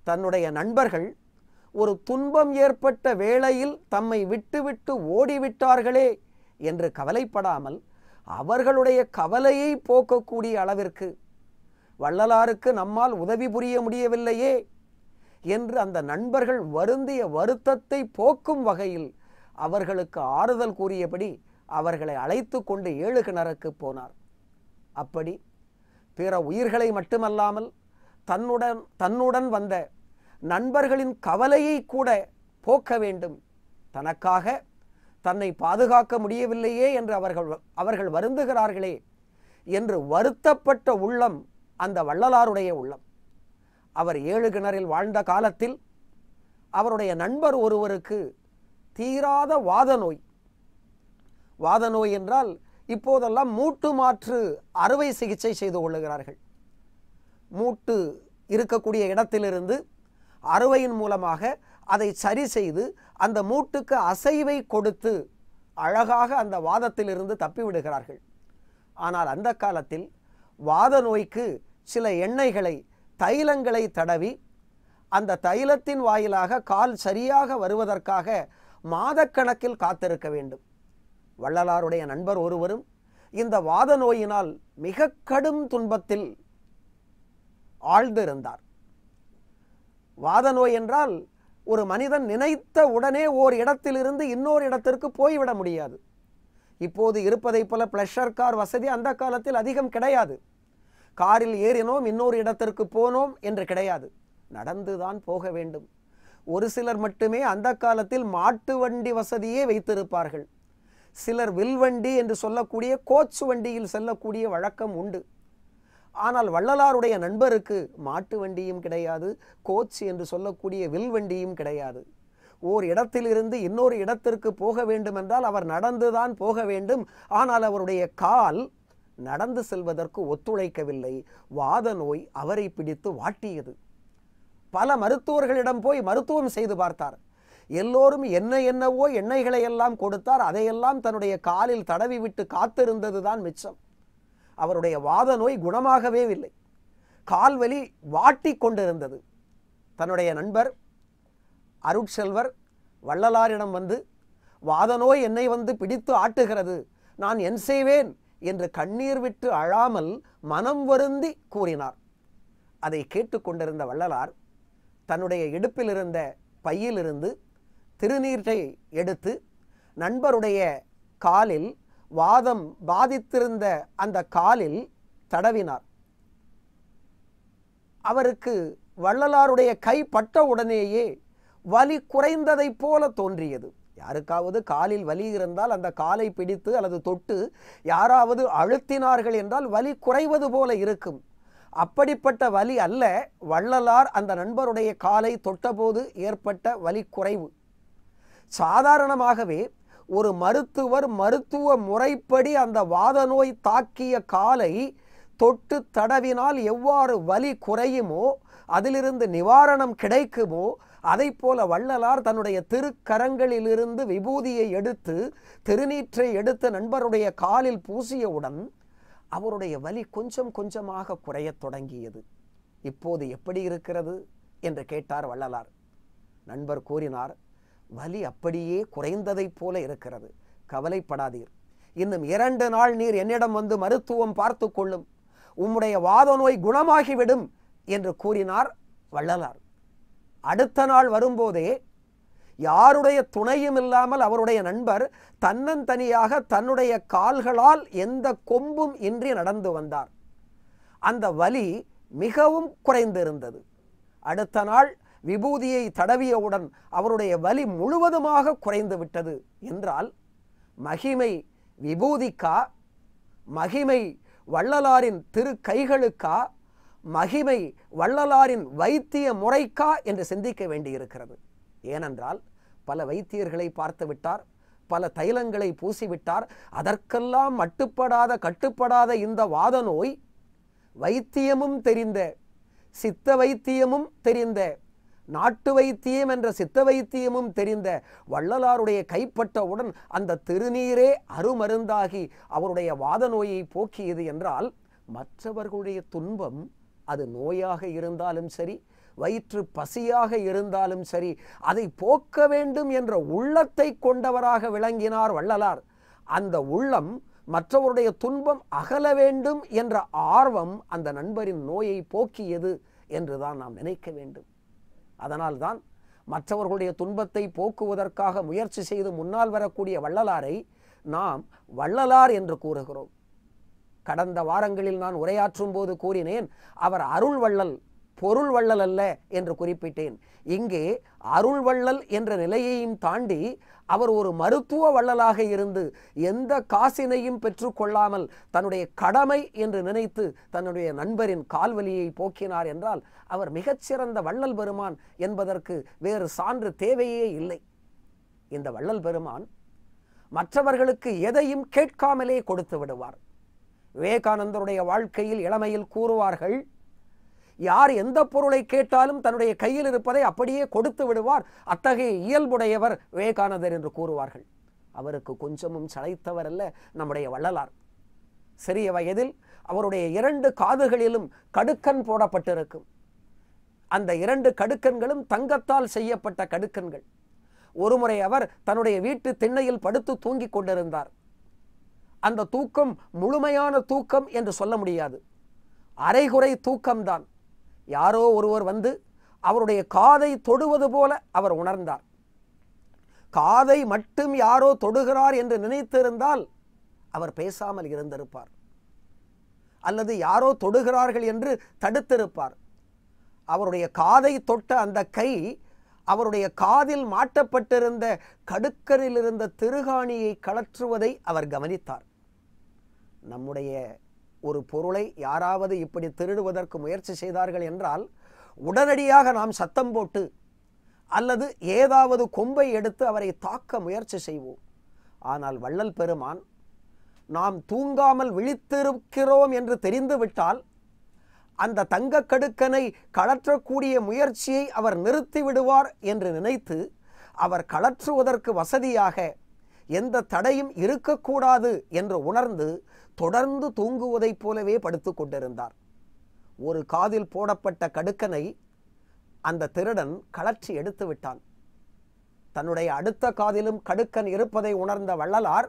தன்னுடைய நண்பர்கள் ஒரு துன்பம் ஏற்பட்ட வேளையில் தம்மை விட்டுவிட்டு ஓடிவிட்டார்களே என்று கவலைப்படாமல் அவர்களுடைய கவலையை போக்கக்கூடிய அளவிற்கு வள்ளலாருக்கு நம்மால் உதவி புரிய முடியவில்லையே என்று அந்த நண்பர்கள் வருந்திய வருத்தத்தை போக்கும் வகையில் அவர்களுக்கு ஆறுதல் கூறியபடி அவர்களை அழைத்து கொண்டு 7 கிணறுக்கு போனார். அப்படி பிற உயிர்களை மட்டுமல்லாமல் தன்னுடன் வந்த நண்பர்களின் கவலையை கூட போக்க வேண்டும், தனக்காக தன்னை பாதுகாக்க முடியவில்லையே என்று அவர்கள் வருந்துகிறார்களே என்று வருத்தப்பட்ட உள்ளம் அந்த வள்ளலாருடைய உள்ளம். அவர் 7 கிணறில் வாழ்ந்த காலத்தில் அவருடைய நண்பர் ஒருவருக்கு தீராத வாத நோய் என்றால் இப்போதெல்லாம் மூட்டு மாற்று அறுவை சிகிச்சை செய்து கொள்ளுகிறார்கள். மூட்டு இருக்கக்கூடிய இடத்திலிருந்து அறுவையின் மூலமாக அதை சரி செய்து அந்த மூட்டுக்கு அசைவை கொடுத்து அழகாக அந்த வாதத்திலிருந்து தப்பிவிடுகிறார்கள். ஆனால் அந்த காலத்தில் வாத நோய்க்கு சில எண்ணெய்களை தைலங்களை தடவி அந்த தைலத்தின் வாயிலாக கால் சரியாக வருவதற்காக மாதக்கணக்கில் காத்திருக்க வேண்டும். வள்ளலாருடைய நண்பர் ஒருவரும் இந்த வாத நோயினால் மிக கடும் துன்பத்தில் ஆழ்ந்திருந்தார். வாத நோய் என்றால் ஒரு மனிதன் நினைத்த உடனே ஓர் இடத்திலிருந்து இன்னொரு இடத்திற்கு போய்விட முடியாது. இப்போது இருப்பதை போல பிளஷர் கார் வசதி அந்த காலத்தில் அதிகம் கிடையாது. காரில் ஏறினோம் இன்னொரு இடத்திற்கு போனோம் என்று கிடையாது, நடந்துதான் போக வேண்டும். ஒரு சிலர் மட்டுமே அந்த காலத்தில் மாட்டு வண்டி வசதியே வைத்திருப்பார்கள். சிலர் வில்வண்டி என்று சொல்லக்கூடிய கோச் வண்டியில் செல்லக்கூடிய வழக்கம் உண்டு. ஆனால் வள்ளலாருடைய நண்பருக்கு மாட்டு வண்டியும் கிடையாது, கோச் என்று சொல்லக்கூடிய வில்வண்டியும் கிடையாது. ஓர் இடத்திலிருந்து இன்னொரு இடத்திற்கு போக வேண்டும் என்றால் அவர் நடந்துதான் போக வேண்டும். ஆனால் அவருடைய கால் நடந்து செல்வதற்கு ஒத்துழைக்கவில்லை. வாத நோய் அவரை பிடித்து வாட்டியது. பல மருத்துவர்களிடம் போய் மருத்துவம் செய்து பார்த்தார். எல்லோரும் என்னவோ எண்ணெய்களை எல்லாம் கொடுத்தார். அதையெல்லாம் தன்னுடைய காலில் தடவி விட்டு காத்திருந்தது தான் மிச்சம். அவருடைய வாத நோய் குணமாகவே இல்லை. கால்வலி வாட்டி கொண்டிருந்தது. தன்னுடைய நண்பர் அருட்செல்வர் வள்ளலாரிடம் வந்து, வாத நோய் என்னை வந்து பிடித்து ஆட்டுகிறது, நான் என் செய்வேன் என்று கண்ணீர் விட்டு அழாமல் மனம் வருந்தி கூறினார். அதை கேட்டுக்கொண்டிருந்த வள்ளலார் தன்னுடைய இடுப்பில் இருந்த பையிலிருந்து திருநீற்றை எடுத்து நண்பருடைய காலில், வாதம் பாதித்திருந்த அந்த காலில் தடவினார். அவருக்கு வள்ளலாருடைய கை பட்ட உடனேயே வலி குறைந்ததைப் போல தோன்றியது. யாருக்காவது காலில் வலி இருந்தால் அந்த காலை பிடித்து அல்லது தொட்டு யாராவது அழுத்தினார்கள் என்றால் வலி குறைவது போல இருக்கும். அப்படிப்பட்ட வலி அல்ல, வள்ளலார் அந்த நண்பருடைய காலை தொட்டபோது ஏற்பட்ட வலி குறைவு. சாதாரணமாகவே ஒரு மருத்துவர் மருத்துவ முறைப்படி அந்த வாத நோய் தாக்கிய காலை தொட்டு தடவினால் எவ்வாறு வலி குறையுமோ, அதிலிருந்து நிவாரணம் கிடைக்குமோ, அதை போல வள்ளலார் தன்னுடைய திருக்கரங்களிலிருந்து விபூதியை எடுத்து திருநீற்றை எடுத்து நண்பருடைய காலில் பூசியவுடன் அவருடைய வலி கொஞ்சம் கொஞ்சமாக குறையத் தொடங்கியது. இப்போது எப்படி இருக்கிறது என்று கேட்டார் வள்ளலார். நண்பர் கூறினார், வலி அப்படியே குறைந்ததைப் போல இருக்கிறது, கவலைப்படாதீர். இன்னும் 2 நாள் நீர் என்னிடம் வந்து மருத்துவம் பார்த்து கொள்ளும், உம்முடைய வாத நோய் குணமாகிவிடும் என்று கூறினார் வள்ளலார். அடுத்த நாள் வரும்போதே யாருடைய துணையும் இல்லாமல் அவருடைய நண்பர் தன்னந்தனியாக தன்னுடைய கால்களால் எந்த கொம்பும் இன்றி நடந்து வந்தார். அந்த வலி மிகவும் குறைந்திருந்தது. அடுத்த நாள் விபூதியை தடவியவுடன் அவருடைய வலி முழுவதுமாக குறைந்து விட்டது. என்றால் மகிமை விபூதிக்கா, மகிமை வள்ளலாரின் திரு கைகளுக்கா, மகிமை வள்ளலாரின் வைத்திய முறைக்கா என்று சிந்திக்க வேண்டியிருக்கிறது. ஏனென்றால் பல வைத்தியர்களை பார்த்து விட்டார், பல தைலங்களை பூசிவிட்டார். அதற்கெல்லாம் மட்டுப்படாத கட்டுப்படாத இந்த வாத நோய் வைத்தியமும் தெரிந்த, சித்த வைத்தியமும் தெரிந்த, நாட்டு வைத்தியம் என்ற சித்த வைத்தியமும் தெரிந்த வள்ளலாருடைய கைப்பட்டவுடன் அந்த திருநீரே அருமருந்தாகி அவருடைய வாத நோயை போக்கியது. என்றால் மற்றவர்களுடைய துன்பம் அது நோயாக இருந்தாலும் சரி, வயிற்று பசியாக இருந்தாலும் சரி, அதை போக்க வேண்டும் என்ற உள்ளத்தை கொண்டவராக விளங்கினார் வள்ளலார். அந்த உள்ளம் மற்றவருடைய துன்பம் அகல வேண்டும் என்ற ஆர்வம் அந்த நண்பரின் நோயை போக்கியது என்றுதான் நாம் நினைக்க வேண்டும். அதனால்தான் மற்றவர்களுடைய துன்பத்தை போக்குவதற்காக முயற்சி செய்து முன்னால் வரக்கூடிய வள்ளலாரை நாம் வள்ளலார் என்று கூறுகிறோம். கடந்த வாரங்களில் நான் உரையாற்றும் போது கூறினேன், அவர் அருள் வள்ளல், பொருள் வள்ளல் அல்ல என்று குறிப்பிட்டேன். இங்கே அருள் வள்ளல் என்ற நிலையையும் தாண்டி அவர் ஒரு மருத்துவ வள்ளலாக இருந்து எந்த காசினையும் பெற்றுக்கொள்ளாமல் தன்னுடைய கடமை என்று நினைத்து தன்னுடைய நண்பரின் கால்வலியை போக்கினார். என்றால் அவர் மிகச்சிறந்த வள்ளல் பெருமான் என்பதற்கு வேறு சான்று தேவையே இல்லை. இந்த வள்ளல் பெருமான் மற்றவர்களுக்கு எதையும் கேட்காமலே கொடுத்து விடுவார். விவேகானந்தருடைய வாழ்க்கையில் இளமையில் கூறுவார்கள், யார் எந்த பொருளை கேட்டாலும் தன்னுடைய கையில் இருப்பதை அப்படியே கொடுத்து விடுவார், அத்தகைய இயல்புடையவர் விவேகானந்தர் என்று கூறுவார்கள். அவருக்கு கொஞ்சமும் சளைத்தவர் அல்ல நம்முடைய வள்ளலார். சிறிய வயதில் அவருடைய 2 காதுகளிலும் கடுக்கன் போடப்பட்டிருக்கும். அந்த 2 கடுக்கன்களும் தங்கத்தால் செய்யப்பட்ட கடுக்கன்கள். ஒருமுறை அவர் தன்னுடைய வீட்டு திண்ணையில் படுத்து தூங்கிக் கொண்டிருந்தார். அந்த தூக்கம் முழுமையான தூக்கம் என்று சொல்ல முடியாது, அரைகுறை தூக்கம்தான். யாரோ ஒருவர் வந்து அவருடைய காதை தொடுவது போல அவர் உணர்ந்தார். காதை மட்டும் யாரோ தொடுகிறார் என்று நினைத்திருந்தால் அவர் பேசாமல் இருந்திருப்பார், அல்லது யாரோ தொடுகிறார்கள் என்று தடுத்திருப்பார். அவருடைய காதை தொட்ட அந்த கை அவருடைய காதில் மாட்டப்பட்டிருந்த கடுக்கரில் இருந்த திருகாணியை கழற்றுவதை அவர் கவனித்தார். நம்முடைய ஒரு பொருளை யாராவது இப்படி திருடுவதற்கு முயற்சி செய்தார்கள் என்றால் உடனடியாக நாம் சத்தம் போட்டு அல்லது ஏதாவது கொம்பை எடுத்து அவரை தாக்க முயற்சி செய்வோம். ஆனால் வள்ளல் பெருமான் நாம் தூங்காமல் விழித்திருக்கிறோம் என்று தெரிந்துவிட்டால் அந்த தங்க கடுக்கனை கழற்றக்கூடிய முயற்சியை அவர் நிறுத்தி விடுவார் என்று நினைத்து அவர் கழற்றுவதற்கு வசதியாக எந்த தடையும் இருக்கக்கூடாது என்று உணர்ந்து தொடர்ந்து தூங்குவதைப் போலவே படுத்து கொண்டிருந்தார். ஒரு காதில் போடப்பட்ட கடுக்கனை அந்த திருடன் கழற்றி எடுத்து விட்டான். தன்னுடைய அடுத்த காதிலும் கடுக்கன் இருப்பதை உணர்ந்த வள்ளலார்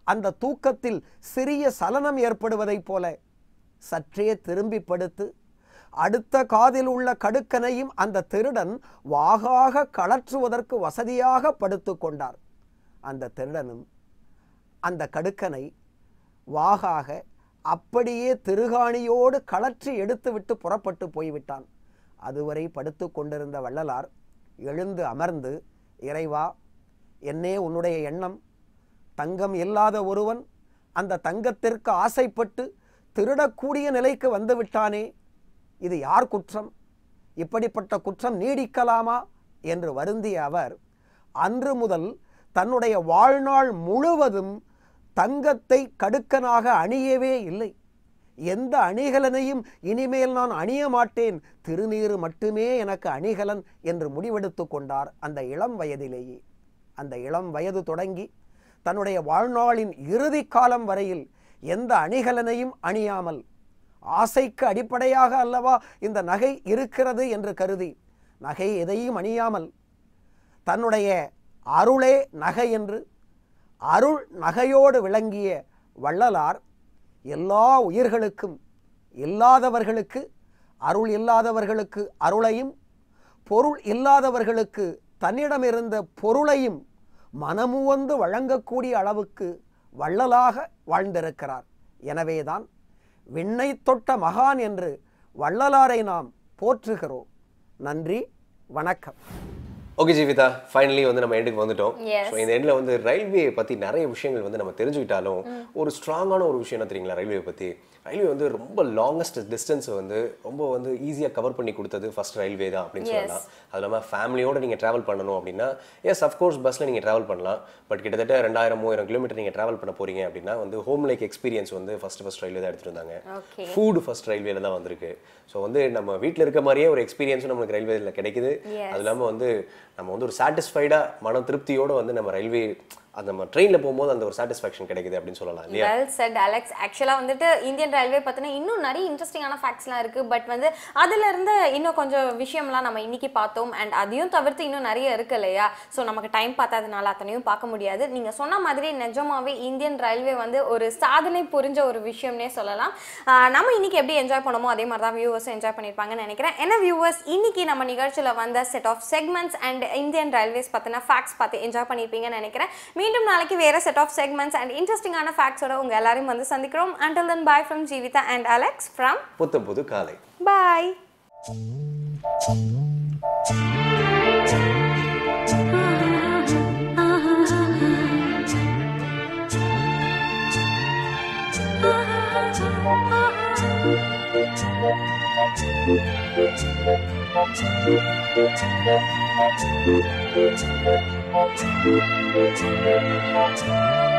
அந்த தூக்கத்தில் சிறிய சலனம் ஏற்படுவதைப் போல சற்றே திரும்பி படுத்து அடுத்த காதில் உள்ள கடுக்கனையும் அந்த திருடன் வாகாக கழற்றுவதற்கு வசதியாக படுத்து கொண்டார். அந்த திருடனும் அந்த கடுக்கனை வாகாக அப்படியே திருகாணியோடு கழற்றி எடுத்துவிட்டு புறப்பட்டு போய்விட்டான். அதுவரை படுத்து கொண்டிருந்த வள்ளலார் எழுந்து அமர்ந்து, இறைவா, என்னே உன்னுடைய எண்ணம், தங்கம் இல்லாத ஒருவன் அந்த தங்கத்திற்கு ஆசைப்பட்டு திருடக்கூடிய நிலைக்கு வந்துவிட்டானே, இது யார் குற்றம்? இப்படிப்பட்ட குற்றம் நீடிக்கலாமா என்று வருந்திய அவர் அன்று முதல் தன்னுடைய வாழ்நாள் முழுவதும் தங்கத்தை கடுக்கனாக அணியவே இல்லை. எந்த அணிகலனையும் இனிமேல் நான் அணிய மாட்டேன், திருநீறு மட்டுமே எனக்கு அணிகலன் என்று முடிவெடுத்து கொண்டார் அந்த இளம் வயதிலேயே. அந்த இளம் வயது தொடங்கி தன்னுடைய வாழ்நாளின் இறுதி காலம் வரையில் எந்த அணிகலனையும் அணியாமல், ஆசைக்கு அடிப்படையாக அல்லவா இந்த நகை இருக்கிறது என்று கருதி நகை எதையும் அணியாமல், தன்னுடைய அருளே நகை என்று அருள் நகையோடு விளங்கிய வள்ளலார் எல்லா உயிர்களுக்கும், இல்லாதவர்களுக்கு அருள் இல்லாதவர்களுக்கு அருளையும், பொருள் இல்லாதவர்களுக்கு தன்னிடமிருந்த பொருளையும் மனமுவந்து வழங்கக்கூடிய அளவுக்கு வள்ளலாக வாழ்ந்திருக்கிறார். எனவேதான் விண்ணை தொட்ட மகான் என்று வள்ளலாரை நாம் போற்றுகிறோம். நன்றி, வணக்கம். ஓகே ஜீவிதா, ஃபைனலி வந்து நம்ம எண்டுக்கு வந்துட்டோம். ஸோ இந்த எண்டில் வந்து ரயில்வே பற்றி நிறைய விஷயங்கள் வந்து நம்ம தெரிஞ்சுக்கிட்டாலும் ஒரு ஸ்ட்ராங்கான ஒரு விஷயம் என்ன தெரியுங்களா? ரயில்வே பற்றி, ரயில்வே வந்து ரொம்ப லாங்கஸ்ட் டிஸ்டன்ஸை வந்து ரொம்ப வந்து ஈஸியாக கவர் பண்ணி கொடுத்தது ஃபர்ஸ்ட் ரயில்வே தான் அப்படின்னு சொல்லலாம். அது இல்லாமல் ஃபேமிலியோடு நீங்கள் ட்ராவல் பண்ணணும் அப்படின்னா எஸ் அஃப்கோர்ஸ் பஸ்ஸில் நீங்கள் ட்ராவல் பண்ணலாம். பட் கிட்டத்தட்ட 2000-3000 கிலோமீட்டர் நீங்கள் ட்ராவல் பண்ண போறீங்க அப்படின்னா வந்து ஹோம் லைக் எக்ஸ்பீரியன்ஸ் வந்து ஃபர்ஸ்ட் ரயில்வே தான் எடுத்துகிட்டு வந்தாங்க. ஃபுட் ஃபர்ஸ்ட் ரயில்வேல தான் வந்திருக்கு. ஸோ வந்து நம்ம வீட்டில் இருக்க மாதிரியே ஒரு எக்ஸ்பீரியன்ஸும் நமக்கு ரயில்வேல கிடைக்குது. அது இல்லாமல் வந்து நம்ம வந்து ஒரு சாட்டிஸ்ஃபைடாக மன திருப்தியோடு வந்து நம்ம ரயில்வே அந்த நம்ம ட்ரெயினில் போகும்போது அந்த ஒரு சாட்டிஸ்ஃபேக்ஷன் கிடைக்குது அப்படின்னு சொல்லலாம் இல்லையா? Well set Alex. ஆக்சுவலாக வந்துட்டு இந்தியன் ரயில்வே பார்த்தீங்கன்னா இன்னும் நிறைய இன்ட்ரெஸ்டிங்கான ஃபேக்ட்ஸ்லாம் இருக்குது. பட் வந்து அதுலேருந்து இன்னும் கொஞ்சம் விஷயம்லாம் நம்ம இன்னைக்கு பார்த்தோம். அண்ட் அதையும் தவிர்த்து இன்னும் நிறைய இருக்கு இல்லையா? ஸோ நமக்கு டைம் பார்த்ததுனால அத்தனையும் பார்க்க முடியாது. நீங்கள் சொன்ன மாதிரி நிஜமாவே இந்தியன் ரயில்வே வந்து ஒரு சாதனை புரிஞ்ச ஒரு விஷயம்னே சொல்லலாம். நம்ம இன்னைக்கு எப்படி என்ஜாய் பண்ணமோ அதே மாதிரி தான் வியூவர்ஸும் என்ஜாய் பண்ணியிருப்பாங்கன்னு நினைக்கிறேன். ஏன்னா வியூவர்ஸ் இன்னைக்கு நம்ம நிகழ்ச்சியில் வந்த set of segments and Indian railways பற்றின ஃபேக்ட்ஸ் பார்த்து என்ஜாய் பண்ணியிருப்பீங்கன்னு நினைக்கிறேன். மீண்டும் நாளைக்கு வேற செட் ஆஃப் செக்மெண்ட்ஸ் அண்ட் இன்ட்ரெஸ்டிங்கான ஃபேக்ட்ஸோட உங்க எல்லாரையும் வந்து சந்திக்கிறோம். Until then, bye from Jeevitha and Alex from புத்தம்புது காலை. Bye. Thank you.